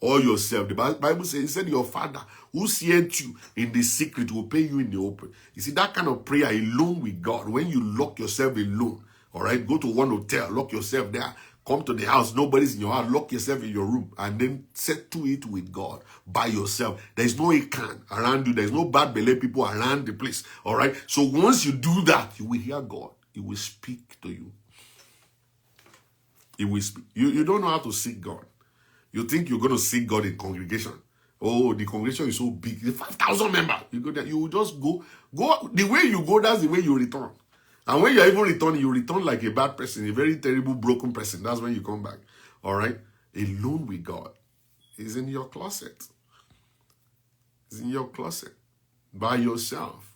Or yourself. The Bible says, he said, your Father who seeth you in the secret will pay you in the open. You see, that kind of prayer alone with God, when you lock yourself alone, all right, go to one hotel, lock yourself there, Come to the house, nobody's in your house, lock yourself in your room, and then settle it with God by yourself. There's no ikan around you. There's no bad belly people around the place. All right? So once you do that, you will hear God. He will speak to you. He will speak. You don't know how to seek God. You think you're going to seek God in congregation. Oh, the congregation is so big. 5,000 members. You go there. You will just go. The way you go, that's the way you return. And when you're even returning, you return like a bad person, a very terrible, broken person. That's when you come back. All right? Alone with God. He's in your closet. He's in your closet. By yourself.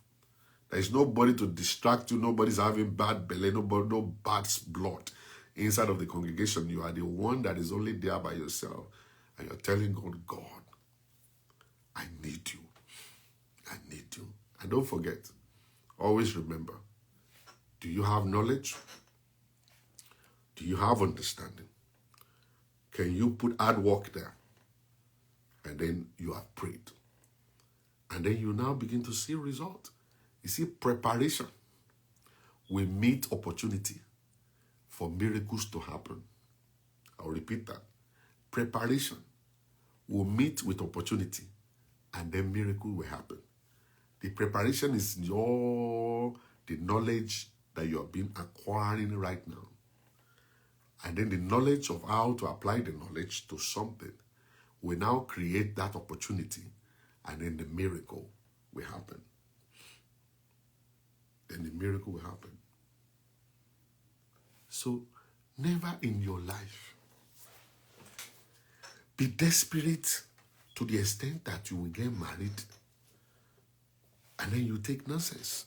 There's nobody to distract you. Nobody's having bad belly. Nobody, no bad blood inside of the congregation. You are the one that is only there by yourself. And you're telling God, God, I need you. I need you. And don't forget, always remember, do you have knowledge? Do you have understanding? Can you put hard work there? And then you have prayed. And then you now begin to see result. You see, preparation will meet opportunity for miracles to happen. I'll repeat that. Preparation will meet with opportunity, and then miracle will happen. The preparation is the knowledge that you have been acquiring right now. And then the knowledge of how to apply the knowledge to something will now create that opportunity, and then the miracle will happen. Then the miracle will happen. So, never in your life be desperate to the extent that you will get married and then you take nonsense.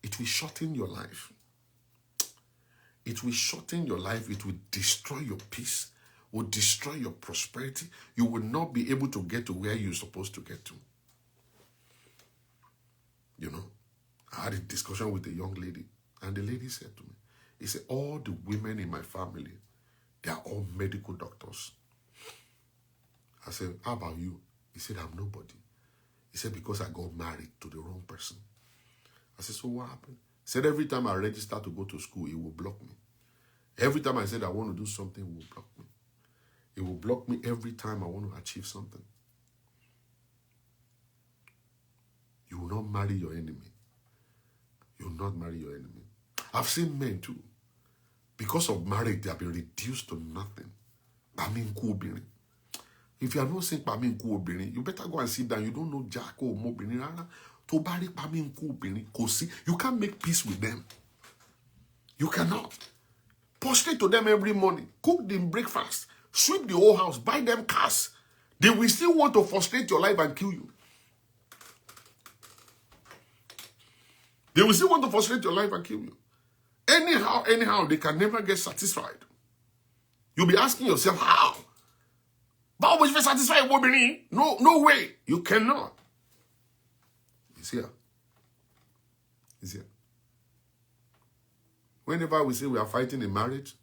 It will shorten your life. It will shorten your life. It will destroy your peace, will destroy your prosperity. You will not be able to get to where you're supposed to get to. You know, I had a discussion with a young lady, and the lady said to me, he said, all the women in my family, they are all medical doctors. I said, how about you? He said, I'm nobody. He said, because I got married to the wrong person. I said, so what happened? He said, every time I register to go to school, he will block me. Every time I said I want to do something, he will block me. He will block me every time I want to achieve something. You will not marry your enemy. You will not marry your enemy. I've seen men too. Because of marriage, they have been reduced to nothing. If you are not saying you better go and sit down. You don't know Jack or Mobini. You can't make peace with them. You cannot. Prostrate to them every morning. Cook them breakfast. Sweep the whole house. Buy them cars. They will still want to frustrate your life and kill you. They will still want to frustrate your life and kill you. Anyhow, they can never get satisfied. You'll be asking yourself, how? But always be satisfied, Bobini. No way. You cannot. It's here. It's here. Whenever we say we are fighting in marriage,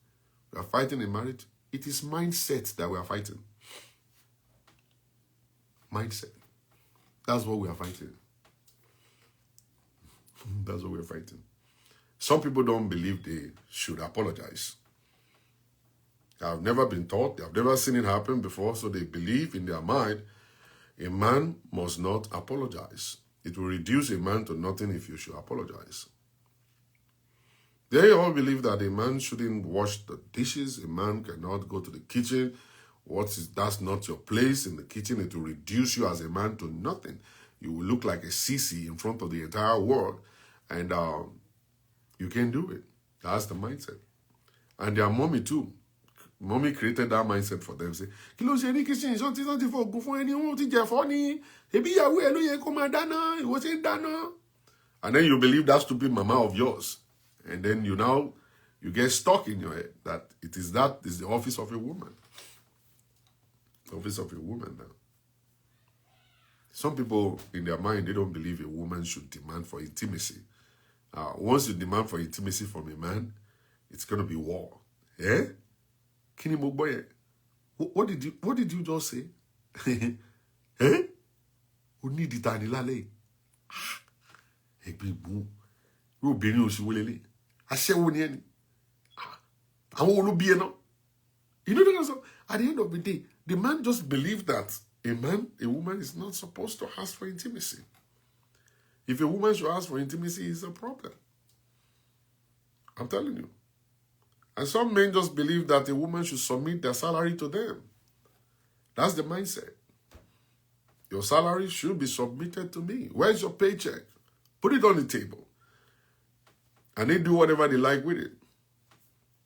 it is mindset that we are fighting. Mindset. That's what we are fighting. That's what we are fighting. Some people don't believe they should apologize. They have never been taught. They have never seen it happen before, so they believe in their mind a man must not apologize. It will reduce a man to nothing if you should apologize. They all believe that a man shouldn't wash the dishes. A man cannot go to the kitchen. That's not your place in the kitchen. It will reduce you as a man to nothing. You will look like a sissy in front of the entire world. And you can do it. That's the mindset. And their mommy too. Mommy created that mindset for them. Say, and then you believe that stupid mama of yours. And then you get stuck in your head that is the office of a woman. The office of a woman now. Some people, in their mind, they don't believe a woman should demand for intimacy. Once you demand for intimacy from a man, it's going to be war. Eh? What did you just say? Eh? Who need it anilale? I won't be enough. You know, at the end of the day, the man just believed that a woman is not supposed to ask for intimacy. If a woman should ask for intimacy, it's a problem. I'm telling you. And some men just believe that a woman should submit their salary to them. That's the mindset. Your salary should be submitted to me. Where's your paycheck? Put it on the table. And they do whatever they like with it.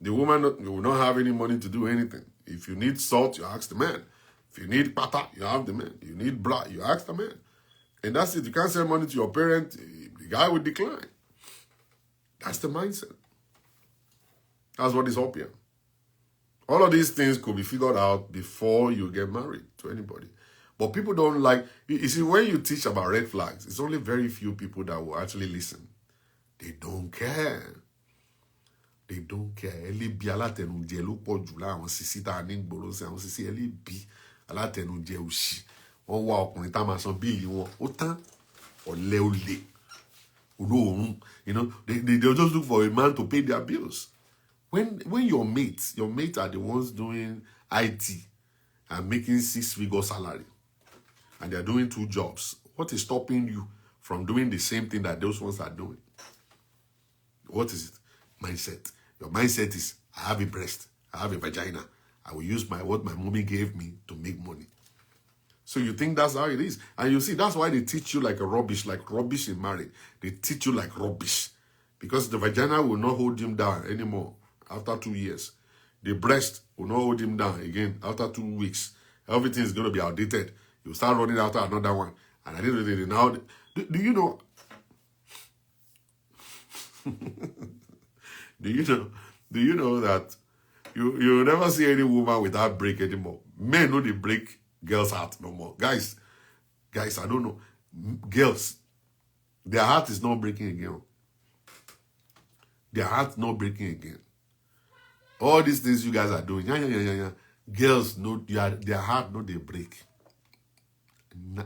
The woman will not have any money to do anything. If you need salt, you ask the man. If you need pata, you have the man. You need bra, you ask the man. And that's it. You can't send money to your parent, the guy will decline. That's the mindset. That's what is up here. All of these things could be figured out before you get married to anybody. But people don't like, you see, when you teach about red flags, it's only very few people that will actually listen. They don't care. They don't care. Eli bi alatenuje ló pọ̀ jù láwọn sisi tá ní gboro se àwọn sisi eli bi alatenuje òṣì. Wọ́n wá ọkùnrin tá máa san bíìlì wọn. Ó tán. Ọ̀lẹ olè. Olóòrùn. You know, they just look for a man to pay their bills. When your mates are the ones doing IT and making 6-figure salary, and they're doing 2 jobs, what is stopping you from doing the same thing that those ones are doing? What is it? Mindset. Your mindset is, I have a breast, I have a vagina. I will use what my mommy gave me to make money. So you think that's how it is. And you see, that's why they teach you like rubbish in marriage. They teach you like rubbish. Because the vagina will not hold him down anymore after 2 years. The breast will not hold him down again after 2 weeks. Everything is going to be outdated. You start running after another one. And I didn't now. Do you know? Do you know that you never see any woman without break anymore? Men know they break girls' heart no more. Guys, I don't know. Girls, their heart is not breaking again. Their heart not breaking again. All these things you guys are doing, yeah. Girls know their heart not they break.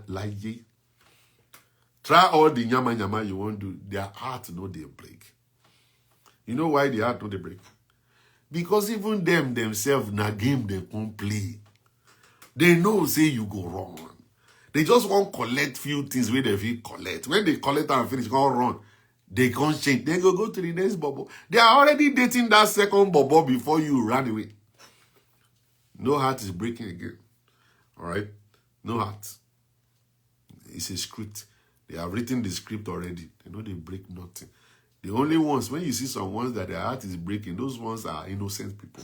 Like try all the nyama you want to do, their heart no they break. You know why the heart no they break? Because even themselves na game they can't play. They know say you go wrong. They just want collect few things where they feel collect. When they collect and finish, go run. They can't change. They go to the next bubble. They are already dating that second bubble before you run away. No heart is breaking again. All right? No heart. It's a script. They have written the script already. They know they break nothing. The only ones, when you see some ones that their heart is breaking, those ones are innocent people.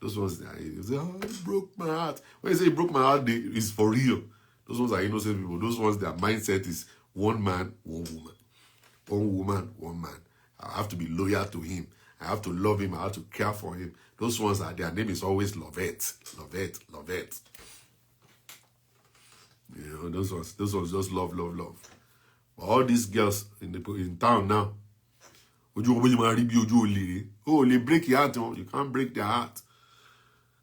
Those ones, you say, oh, it broke my heart. When you say it broke my heart, it's for real. Those ones are innocent people. Those ones, their mindset is one man, one woman. One woman, one man. I have to be loyal to him. I have to love him. I have to care for him. Those ones are, their name is always Lovette. Lovette. You know, those ones just love. But all these girls in town now, you break your heart. You can't break their heart.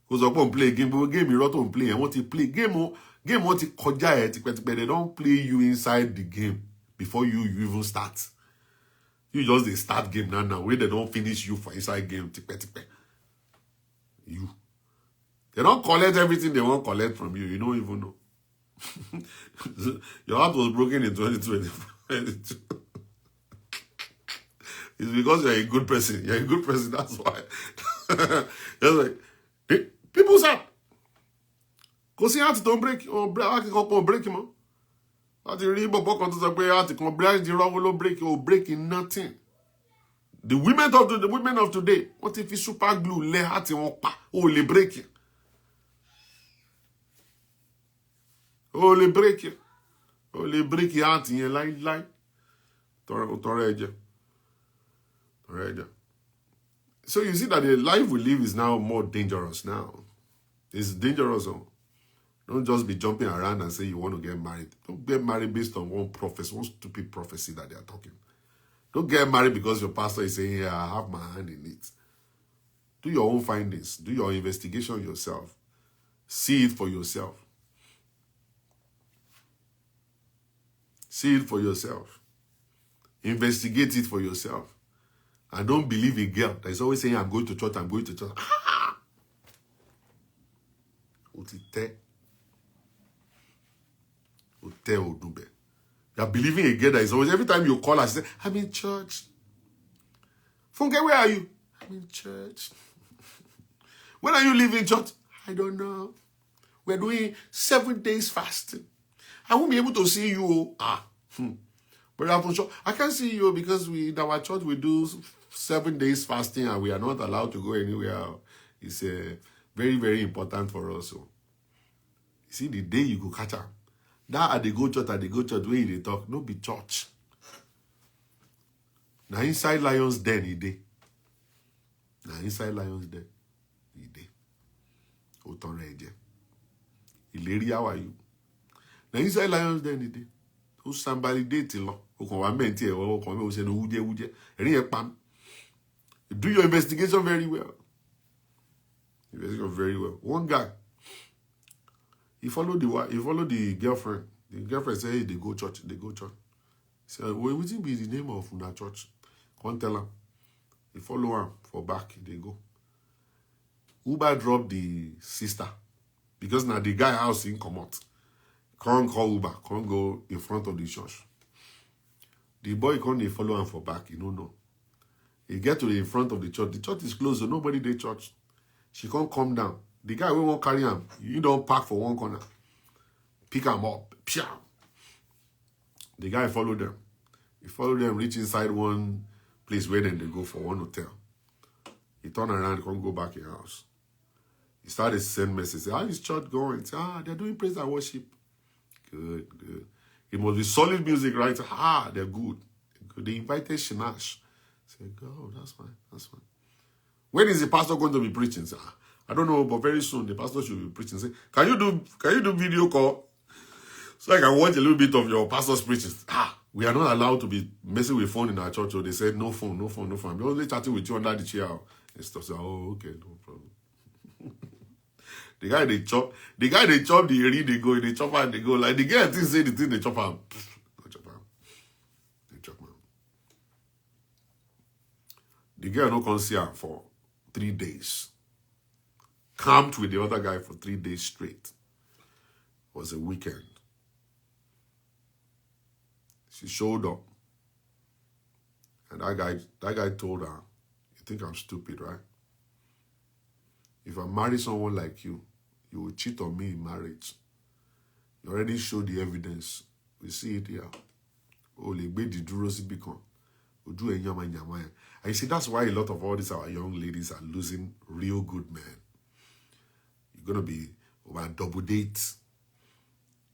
Because upon play game, but game you don't play. I want to play game want to koja it, but they don't play you inside the game before you even start. You just they start game now. Where they don't finish you for inside game. You. They don't collect everything they want to collect from you. You don't even know. Your heart was broken in 2022. It's because you're a good person. You're a good person, that's why. That's like, people say, because heart don't break, or break him. Breaking nothing. The women of today, what if you super glue le heart le break it? Le break it. Le break your heart in your life. So you see that the life we live is now more dangerous now. It's dangerous. Don't just be jumping around and say you want to get married. Don't get married based on one stupid prophecy that they are talking. Don't get married because your pastor is saying, yeah, I have my hand in it. Do your own findings. Do your investigation yourself. See it for yourself. See it for yourself. Investigate it for yourself. And don't believe a girl that is always saying, I'm going to church, I'm going to church. Ah! You are believing a girl that is always, every time you call her, she says, I'm in church. Funke, where are you? I'm in church. When are you leaving church? I don't know. We're doing 7 days fasting. I won't be able to see you. But I can't see you because in our church we do 7 days fasting and we are not allowed to go anywhere. It's very, very important for us. So, you see, the day you go catch her, that at the go church, where they talk, no be church. Now inside Lion's Den, he day. Now inside Lion's Den, he day. Oton reje. Ileri, how are you? Now inside Lion's Den, he day. Who somebody date lo? Who can wa menti e wo kan me say no wuje. Erin e pam. Do your investigation very well. Investigate very well. One guy, he followed the girlfriend. The girlfriend said, hey, they go church. He said, well, what will be the name of that church? Can't tell him. He follow him for back. They go. Uber dropped the sister. Because now the guy house in come out. Can't call Uber. Can't go in front of the church. The boy can't follow him for back. He don't know. He get to the in front of the church. The church is closed, so nobody dey church. She can't come down. The guy will won't carry him. You don't park for one corner. Pick him up. Pia. The guy followed them. He followed them, reach inside one place where then they go for one hotel. He turn around, can't go back in house. He started to send messages. How is church going? Say, they're doing praise and worship. Good. It must be solid music, right? They're good. They invited Shinash. Say, go, that's fine. When is the pastor going to be preaching? Say, I don't know, but very soon the pastor should be preaching. Say, can you do video call so I can watch a little bit of your pastor's preaching? We are not allowed to be messing with phone in our church. So they said no phone. They're only chatting with you under the chair and stuff. So, okay, no problem. The guy they chop the eri they go, they chop and they go. Like the guy thing say the thing they chop am. They chop am. The girl no come see her for 3 days. Camped with the other guy for 3 days straight. It was a weekend. She showed up. And that guy told her, you think I'm stupid, right? If I marry someone like you will cheat on me in marriage. You already showed the evidence. We see it here. And you see, that's why a lot of all these our young ladies are losing real good men. You're going to be over double date.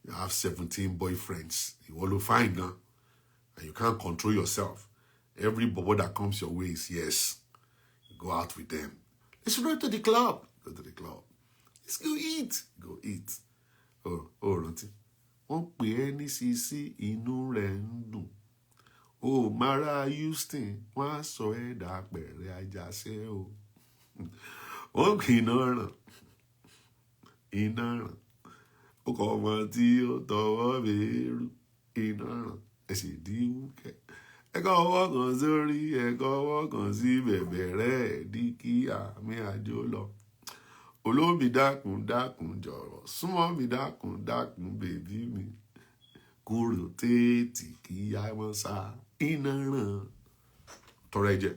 You have 17 boyfriends. You want to find them. And you can't control yourself. Every bobo that comes your way is yes. You go out with them. Let's go to the club. Go to the club. Let's go eat. Go eat. Oh, rántí. Wọ́n pè é ní Sisi inú rẹ̀ ń dùn. Oh, Mara Houston, wọ́n á sọ ẹ́ dà pẹ̀rẹ̀ ajásẹ́ o. Wọ́n pè iná ràn. Ó kọ ọmọ tí ó tọwọ́ bẹ̀rù. Iná ràn. Ẹ sì dí wúkẹ́. Ẹ kọ́ ọwọ́ kan sórí, ẹ kọ́ ọwọ́ kan sí bẹ̀bẹ̀ rẹ̀ dí kí àmì àjò lọ. Olómi dákun jọ̀rọ̀, súnmọ́ mi dákun bèbí mi. Kúrò tètè kí á mọ́ sá iná ràn. Tọrọ ẹ̀jẹ̀.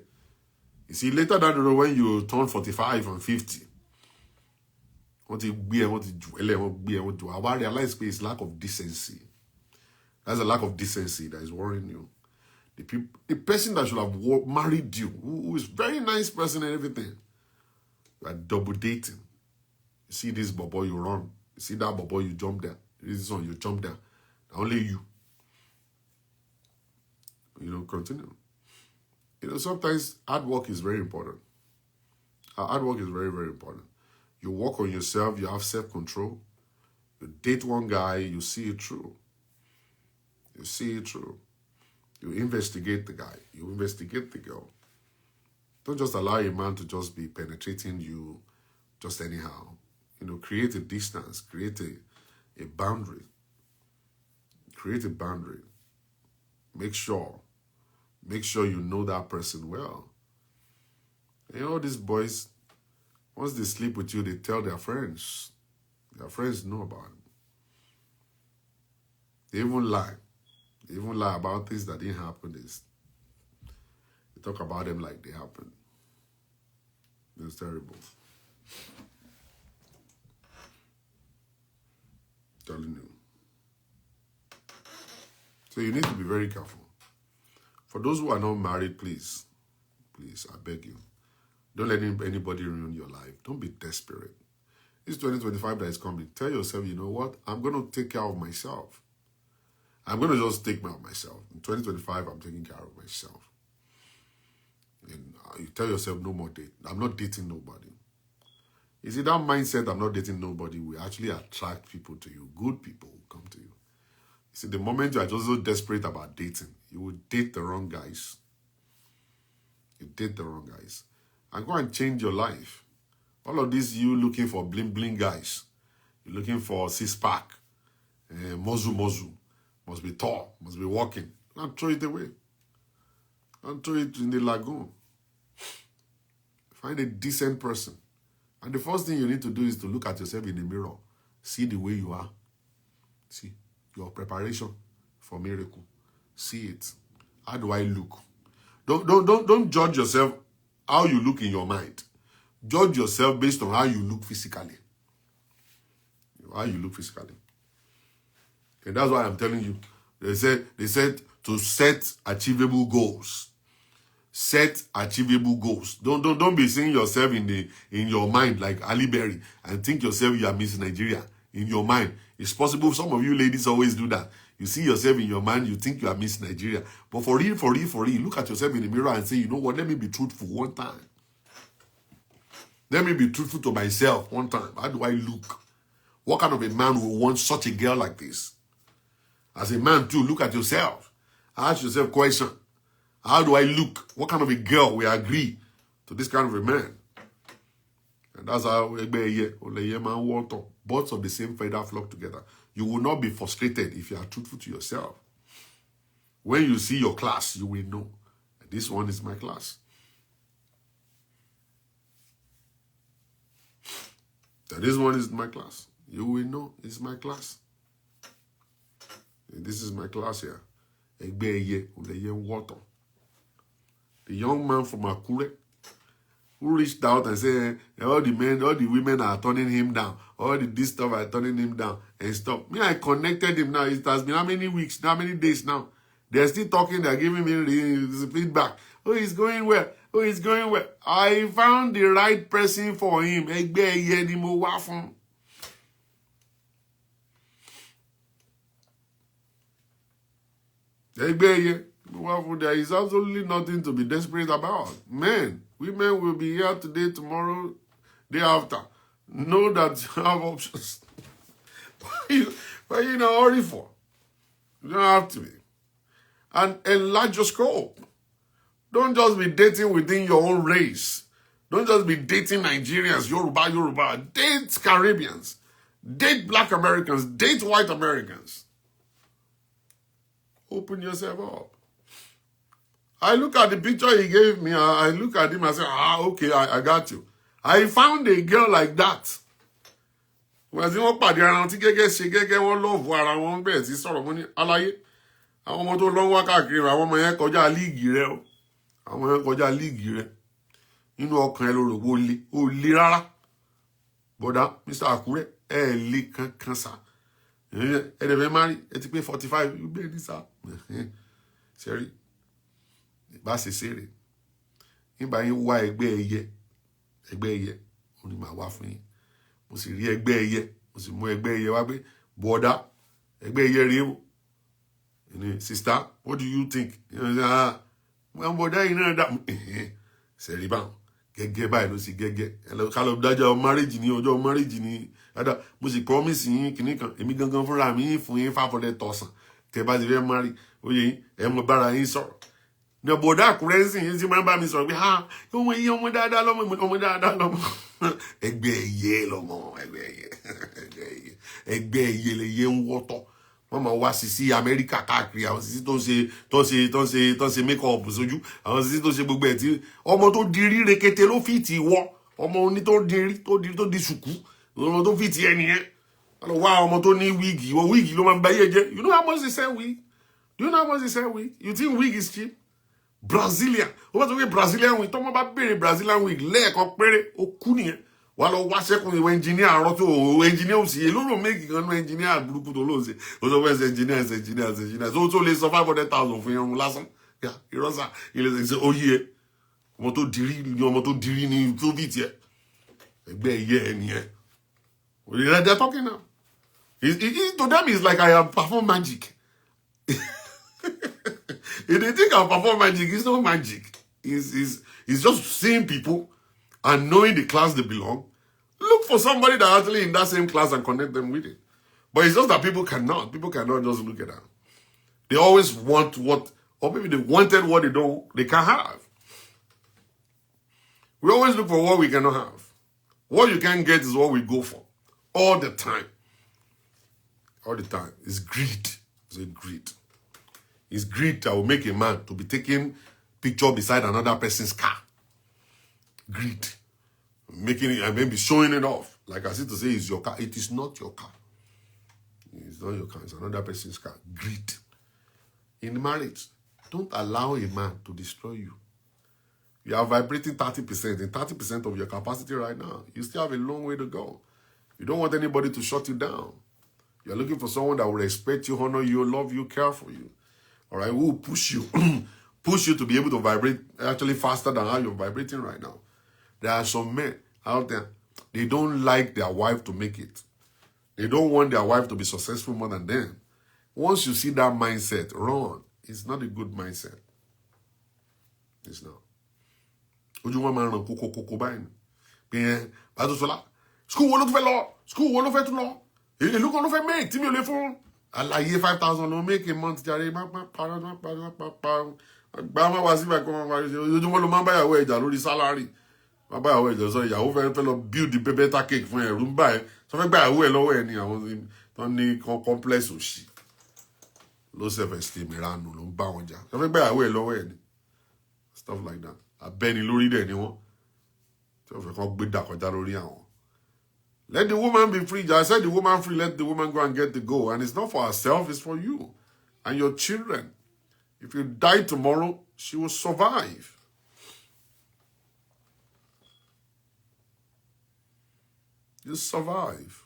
You see, later down the road when you turn 45 and 50, wọ́n ti gbé ẹ, wọ́n ti jù ẹlẹ́, wọ́n gbé ẹ, wọ́n jù. I realize it's lack of decency. That's a lack of decency that is worrying you. The person that should have married you, who is a very nice person and everything, you are double dating. You see this bobo, you run. You see that bobo, you jump there. This one, you jump there. Only you. Continue. Sometimes hard work is very important. Hard work is very, very important. You work on yourself, you have self-control. You date one guy, you see it through. You investigate the guy. You investigate the girl. Don't just allow a man to just be penetrating you just anyhow. Create a distance. Create a boundary. Create a boundary. Make sure you know that person well. And all these boys, once they sleep with you, they tell their friends. Their friends know about it. They even lie. They even lie about things that didn't happen. They talk about them like they happened. It's terrible. Telling you. So you need to be very careful. For those who are not married, please, I beg you, don't let anybody ruin your life. Don't be desperate. It's 2025 that is coming. Tell yourself, you know what? I'm going to take care of myself. I'm going to just take care of myself. In 2025, I'm taking care of myself. And you tell yourself, no more date. I'm not dating nobody. You see, that mindset, I'm not dating nobody, will actually attract people to you. Good people will come to you. You see, the moment you are just so desperate about dating, you will date the wrong guys. You date the wrong guys. And go and change your life. All of this, you looking for bling guys. You're looking for six-pack. Mozu. Must be tall. Must be walking. And throw it away. And throw it in the lagoon. Find a decent person. And the first thing you need to do is to look at yourself in the mirror. See the way you are. See your preparation for miracle. See it. How do I look? Don't judge yourself how you look in your mind. Judge yourself based on how you look physically. How you look physically. And that's why I'm telling you. They said to set achievable goals. Set achievable goals. Don't be seeing yourself in your mind like Ali Berry and think yourself you are Miss Nigeria in your mind. It's possible. Some of you ladies always do that. You see yourself in your mind, you think you are Miss Nigeria. But for real, look at yourself in the mirror and say, you know what, let me be truthful one time. Let me be truthful to myself one time. How do I look? What kind of a man will want such a girl like this? As a man too, look at yourself. Ask yourself question. How do I look? What kind of a girl will agree to this kind of a man? And that's how birds of the same feather flock together. You will not be frustrated if you are truthful to yourself. When you see your class, you will know. This one is my class. This one is my class. You will know it's my class. And this is my class here. Water. The young man from Akure who reached out and said, all the women are turning him down. All this stuff are turning him down and stuff. Me, I connected him now. It has been how many weeks, how many days now? They're still talking. They're giving me feedback. Oh, he's going well. Oh, he's going well. I found the right person for him. There is absolutely nothing to be desperate about. Men, women will be here today, tomorrow, day after. Know that you have options. What are you in a hurry for? You don't have to be. And enlarge your scope. Don't just be dating within your own race. Don't just be dating Nigerians, Yoruba. Date Caribbeans. Date Black Americans. Date white Americans. Open yourself up. I look at the picture he gave me. I look at him and say, okay, I got you. I found a girl like that. Wọ́n ti wọ́n pàdé ara wọn tí gẹ́gẹ́ ṣe gẹ́gẹ́ wọ́n lọ́ọ̀fù ara wọn bẹ̀rẹ̀ sí sọ̀rọ̀ mọ́ ní aláyé. Àwọn ọmọ tó lọ ń wá káàkiri àwọn ọmọ yẹn kọjá líìgì rẹ o. Àwọn yẹn kọjá líìgì rẹ. Nínú ọkàn ẹ ló rò ó le rárá. Bọ̀dá Mr. Akure ẹ lè kankan sá. Ẹ dẹ̀ fẹ́ máa rí ẹ ti pé 45 bẹ́ẹ̀ ní sá. Ṣẹ́rí. Bá ṣe ṣeré. Nígbà yín wá ẹgbẹ́ ẹyẹ ó ní màá wá fún yín. Mo sì rí ẹgbẹ́ ẹyẹ mo sì mú ẹgbẹ́ ẹyẹ wá pé bọ́dá ẹgbẹ́ ẹyẹ rèé o. Sister, what do you think? Bọ́dá yìí náà dà ṣẹ̀rí báwọn gẹ́gẹ́ báyìí ló sì gẹ́gẹ́ ká lọ dájọ́ marriage ní ọjọ́ marriage ní dáadáa mo sì promise yín kìíní kan èmi gangan fúnra mi fún yín 500,000 tẹ́ bá ti fẹ́ marry ó yẹ yín ẹ mọ bára yín sọ̀rọ̀. Ní ọ̀bọ̀dá Àkúrẹ́ sì yín sí máa ń bá mi sọ̀rọ̀ pé ọmọ iye ọmọ dáadáa lọ́mọ ẹgbẹ́ ẹyẹ lọ́mọ ẹgbẹ́ ẹyẹ lè yẹ ń wọ́tọ̀ Mama wá sí America káàkiri àwọn sisi tó ṣe make up sójú àwọn sisi tó ṣe gbogbo ẹ̀ tí ọmọ tó di rí rekete ló fi ti wọ ọmọ oní tó di ṣùkú ọmọ tó fi ti ẹni yẹn wá ọmọ tó ní wíìgì ìwọ wíìgì ló máa ń bá yé jẹ. You know how much they sell wig? Do you know how much they sell wig? You think wig is cheap? Brazilian ó bá sọ pé Brazilian wig tọ́mọ bá béèrè Brazilian wig lẹ́ẹ̀kan péré ó kú nìyẹn. Wà lọ wá sẹ́kùn ìwọ engineer àrọ́ tó engineer ò sí èló ló méjì kan ní engineer burúkú tó lóòsè ó sọ fẹ́ engineer tó lè sọ 500,000 fún irun lásán ìrọ́sà ilé ṣe ó yí ẹ ọmọ tó dirí ní Soviet yẹ ẹgbẹ́ ẹyẹ ẹ nìyẹn. They're talking now. To them it's like I have performed magic. If they think I perform magic, it's not magic. It's just seeing people and knowing the class they belong. Look for somebody that actually in that same class and connect them with it. But it's just that people cannot just look at that. They always want what, or maybe they wanted what they can't have. We always look for what we cannot have. What you can get is what we go for. All the time. All the time. It's greed. It's a greed. It's greed that will make a man to be taking picture beside another person's car. Greed. Making it and maybe showing it off. Like I said to say, it's your car. It is not your car. It's not your car. It's another person's car. Greed. In marriage, don't allow a man to destroy you. You are vibrating 30%. In 30% of your capacity right now, you still have a long way to go. You don't want anybody to shut you down. You're looking for someone that will respect you, honor you, love you, care for you. All right? Who will push you. Push you to be able to vibrate actually faster than how you're vibrating right now. There are some men out there, they don't like their wife to make it. They don't want their wife to be successful more than them. Once you see that mindset, run. It's not a good mindset. It's not. Ojú wọn máa ràn kókó báyìí. Bí Bàtúsọ́lá, school wo ló fẹ́ lọ? School wo ló fẹ́ tún lọ? Èlò kan ló fẹ́ make tí mi ò lè fún. Àlàyé 5,000 ló make a month jàre má má wá sí ìgbà kan wá sí ojú wọn ló máa ń báyàwó ẹ̀jà lórí salary. Má báyàwó ẹ̀jà sọ ìyàwó fẹ́ lọ build the better cake fún ẹ̀rú ń bá ẹ̀. Sọ fẹ́ gbàyàwó ẹ̀ lọ́wọ́ ẹ̀ ni àwọn tó ní complex òṣì. Low self-esteem ìranù ló ń bá wọn jà. Sọ fẹ́ gbàyàwó ẹ̀ lọ́wọ́ ẹ̀ ni. Stuff like that. Abẹ́ni lórí dẹ̀ ni wọ́n. Tí wọ́n fẹ́ kọ́ gbé dàkọjá lórí àwọn. Let the woman be free. I said the woman free, let the woman go and get the goal. And it's not for herself, it's for you and your children. If you die tomorrow, she will survive. You survive.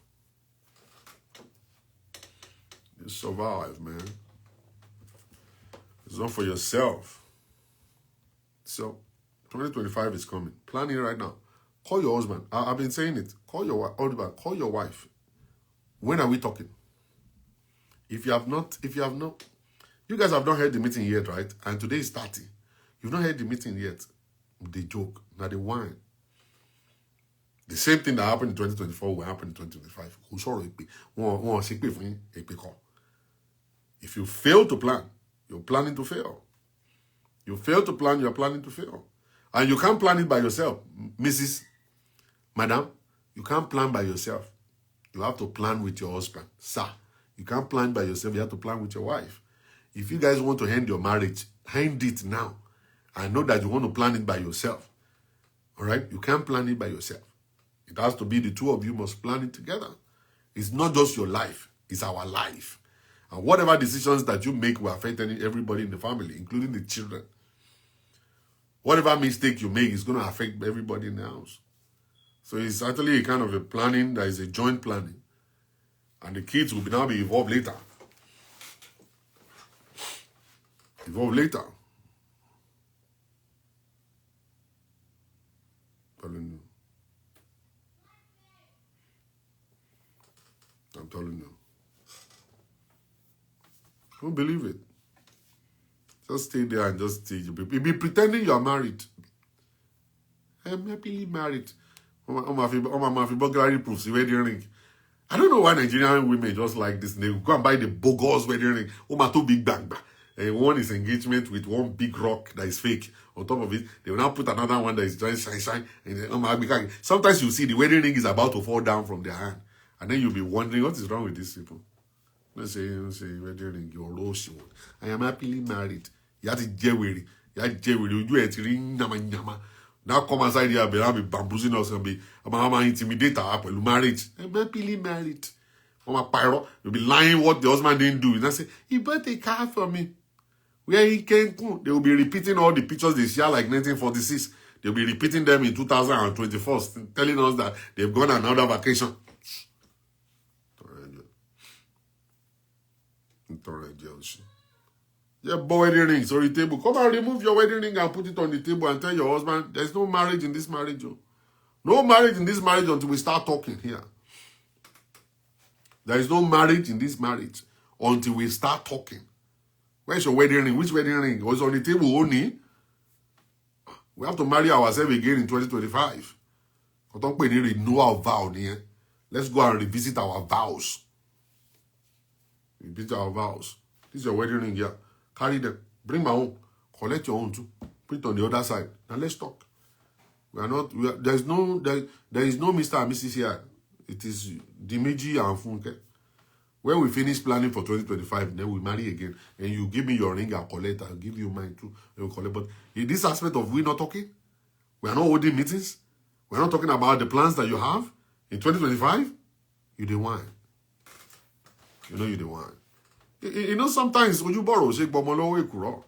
You survive, man. It's not for yourself. So, 2025 is coming. Planning right now. Call your husband. I've been saying it. Call your wife. Call your wife. When are we talking? If you have not, you guys have not heard the meeting yet, right? And today is 30. You've not heard the meeting yet. They joke. Now they whine. The same thing that happened in 2024 will happen in 2025. If you fail to plan, you're planning to fail. You fail to plan, you're planning to fail. And you can't plan it by yourself. Madam, you can't plan by yourself. You have to plan with your husband. Sir, you can't plan by yourself. You have to plan with your wife. If you guys want to end your marriage, end it now. I know that you want to plan it by yourself. All right? You can't plan it by yourself. It has to be the two of you must plan it together. It's not just your life. It's our life. And whatever decisions that you make will affect everybody in the family, including the children. Whatever mistake you make is going to affect everybody in the house. So it's actually a kind of a planning that is a joint planning. And the kids will now be involved later. Involved later. I'm telling you. Don't believe it. Just stay there and just stay. Be pretending you are married. I'm happily married. My burglary proofs, the wedding ring. I don't know why Nigerian women just like this. They go and buy the bogus wedding ring. Two big bang. One is engagement with one big rock that is fake. On top of it, they will now put another one that is just shine. And sometimes you see the wedding ring is about to fall down from their hand. And then you'll be wondering, what is wrong with these people? Let's say wedding ring, your rose. I am happily married. You have to jewelry. You have jewelry. You do it ring nyama. Now come aside here, be bamboozling us and be intimidate her with marriage. I'm happily married. Mama pyro, you'll be lying what the husband didn't do. And I say, he bought a car for me. Where he came to, they will be repeating all the pictures they share like 1946. They'll be repeating them in 2024, telling us that they've gone on another vacation. Yeah, boy, wedding ring, sorry, table. Come and remove your wedding ring and put it on the table and tell your husband, there's no marriage in this marriage. Oh. No marriage in this marriage until we start talking here. There is no marriage in this marriage until we start talking. Where's your wedding ring? Which wedding ring? It was on the table only. We have to marry ourselves again in 2025. Renewal vow. Let's go and revisit our vows. Revisit our vows. This is your wedding ring here. Carry them. Bring my own. Collect your own too. Put it on the other side. Now let's talk. There is no Mr. and Mrs. here. It is Dimeji and Funke. When we finish planning for 2025, then we marry again. And you give me your ring, I'll collect. I'll give you mine too. You'll collect. But in this aspect of we not talking, we are not holding meetings. We're not talking about the plans that you have in 2025. You the one. You know you the one. You know sometimes when you borrow, shake bomolowe kuro.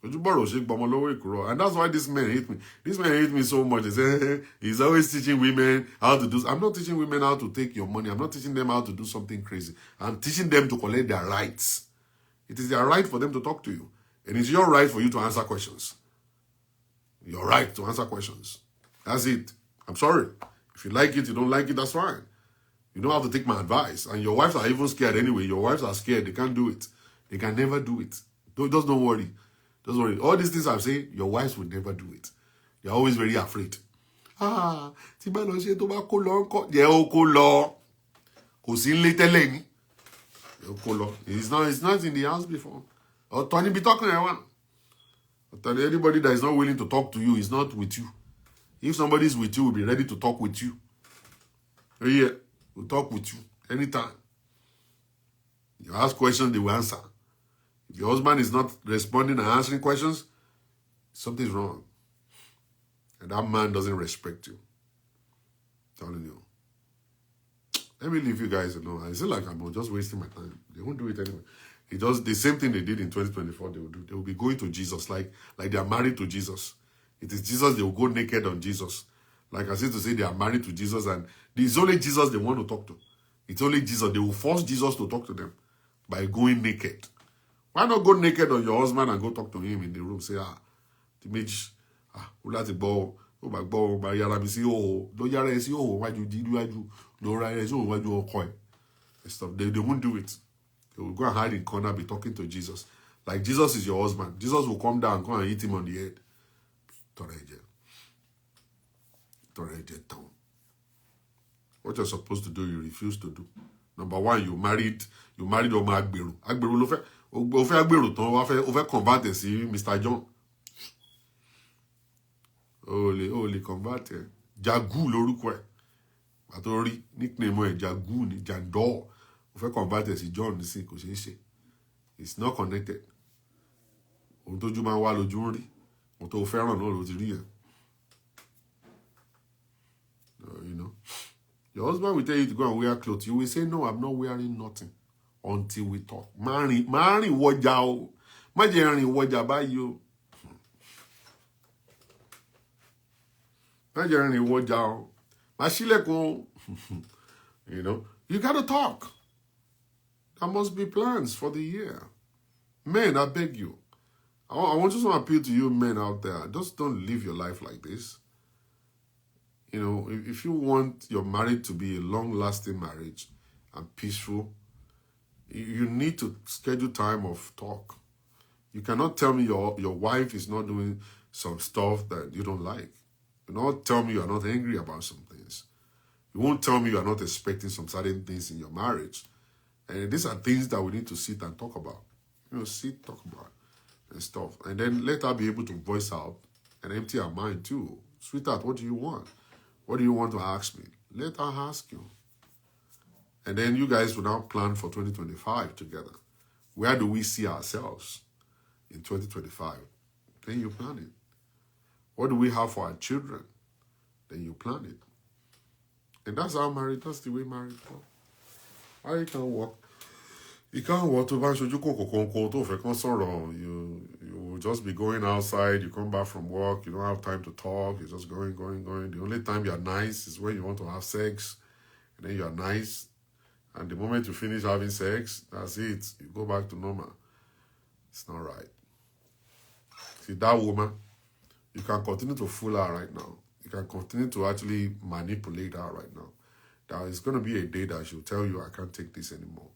When you borrow, shake bomolowe kuro. And that's why this man hate me. This man hate me so much. He say, he's always teaching women how to do. I'm not teaching women how to take your money. I'm not teaching them how to do something crazy. I'm teaching them to collect their rights. It is their right for them to talk to you. And it's your right for you to answer questions. Your right to answer questions. That's it. I'm sorry. If you like it, you don't like it, that's fine. You don't have to take my advice. And your wives are even scared anyway. Your wives are scared. They can't do it. They can never do it. Just don't worry. Don't worry. All these things I'm saying, your wives will never do it. They're always very afraid. Tí bá lọ ṣe tó bá kó lọ ńkọ́. Jẹ́ ó kó lọ. Kò sí nílé tẹ́lẹ̀ ni. Jẹ́ ó kó lọ. It's not in the house before. Tony be talking around. Anybody that is not willing to talk to you is not with you. If somebody is with you, will be ready to talk with you. Yeah, we'll talk with you anytime. You ask questions, they will answer. If your husband is not responding and answering questions, something's wrong. And that man doesn't respect you. I'm telling you. Let me leave you guys alone. I feel like I'm just wasting my time. They won't do it anyway. It does the same thing they did in 2024. They will do. They will be going to Jesus like they are married to Jesus. It is Jesus. They will go naked on Jesus. Like I said to say, they are married to Jesus, and it's only Jesus they want to talk to. It's only Jesus. They will force Jesus to talk to them by going naked. Why not go naked on your husband and go talk to him in the room? Say, Timage, ulati bo, ba yara mi si o, do yara si o, waju di waju, do ra si o waju okoi. Stop. They won't do it. They will go and hide in corner, be talking to Jesus. Like Jesus is your husband. Jesus will come down, come and hit him on the head. What you're supposed to do, you refuse to do. Number one, you married Omo Agbero. Agbero lo fẹ́, o fẹ́ Agbero tán, o fẹ́ convert sí Mr. John. O lè convert ẹ. Jagu lórúkọ ẹ̀. Àtòrí nickname ẹ̀ Jagu ni Jandor. O fẹ́ convert sí John nísìn kò ṣeé ṣe. It's not connected. Ohun tójú máa ń wá lójú ń rí. Ohun tó fẹ́ràn náà ló ti rí yẹn. You know, your husband will tell you to go and wear clothes. You will say, no, I'm not wearing nothing until we talk. Mari woja o. Ma je rin woja báyìí o. Ma je rin woja o. Ma ṣílẹ̀kùn. You know, you got to talk. There must be plans for the year. Men, I beg you. I want just to appeal to you men out there. Just don't live your life like this. You know, if you want your marriage to be a long-lasting marriage and peaceful, you need to schedule time of talk. You cannot tell me your wife is not doing some stuff that you don't like. You not tell me you are not angry about some things. You won't tell me you are not expecting some certain things in your marriage. And these are things that we need to sit and talk about. You know, sit, talk about and stuff. And then let her be able to voice out and empty her mind too. Sweetheart, what do you want? What do you want to ask me? Let her ask you. And then you guys will now plan for 2025 together. Where do we see ourselves in 2025? Then you plan it. What do we have for our children? Then you plan it. And that's how married, that's the way married works. How you can work. You can't walk to you will just be going outside, you come back from work, you don't have time to talk, you're just going. The only time you're nice is when you want to have sex, and then you're nice, and the moment you finish having sex, that's it. You go back to normal. It's not right. See, that woman, you can continue to fool her right now. You can continue to actually manipulate her right now. There is going to be a day that she'll tell you, I can't take this anymore.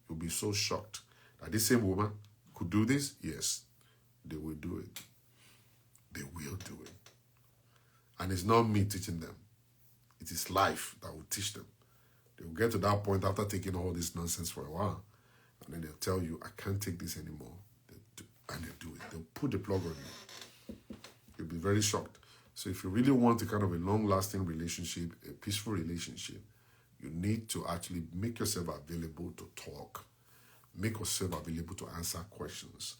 You'll be so shocked that this same woman could do this. Yes, they will do it. They will do it. And it's not me teaching them. It is life that will teach them. They will get to that point after taking all this nonsense for a while. And then they'll tell you, I can't take this anymore. And they'll do it. They'll put the plug on you. You'll be very shocked. So if you really want a kind of a long-lasting relationship, a peaceful relationship, you need to actually make yourself available to talk. Make yourself available to answer questions.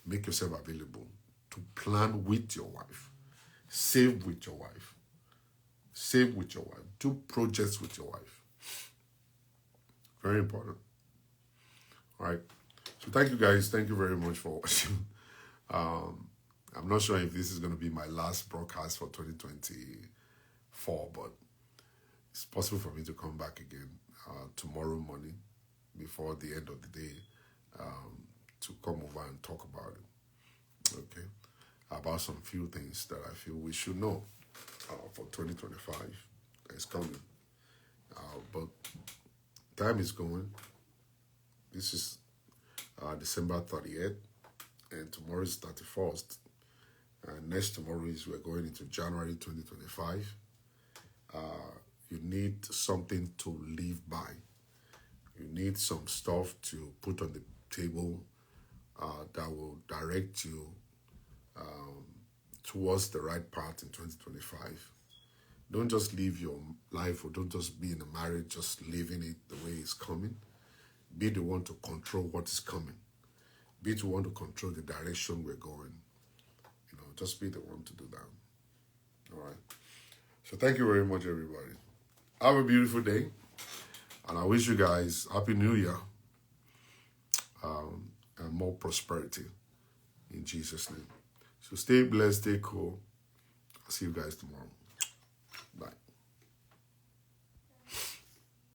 Make yourself available to plan with your wife. Save with your wife. Save with your wife. Do projects with your wife. Very important. All right. So thank you guys. Thank you very much for watching. I'm not sure if this is going to be my last broadcast for 2024, but it's possible for me to come back again tomorrow morning before the end of the day to come over and talk about it. Okay? About some few things that I feel we should know for 2025 that is coming. But time is going. This is December 30th, and tomorrow is 31st. And next tomorrow is we're going into January 2025. You need something to live by. You need some stuff to put on the table that will direct you towards the right path in 2025. Don't just live your life, or don't just be in a marriage just living it the way it's coming. Be the one to control what is coming. Be the one to control the direction we're going. Just be the one to do that. All right. So thank you very much, everybody. Have a beautiful day. And I wish you guys Happy New Year and more prosperity in Jesus' name. So stay blessed, stay cool. I'll see you guys tomorrow.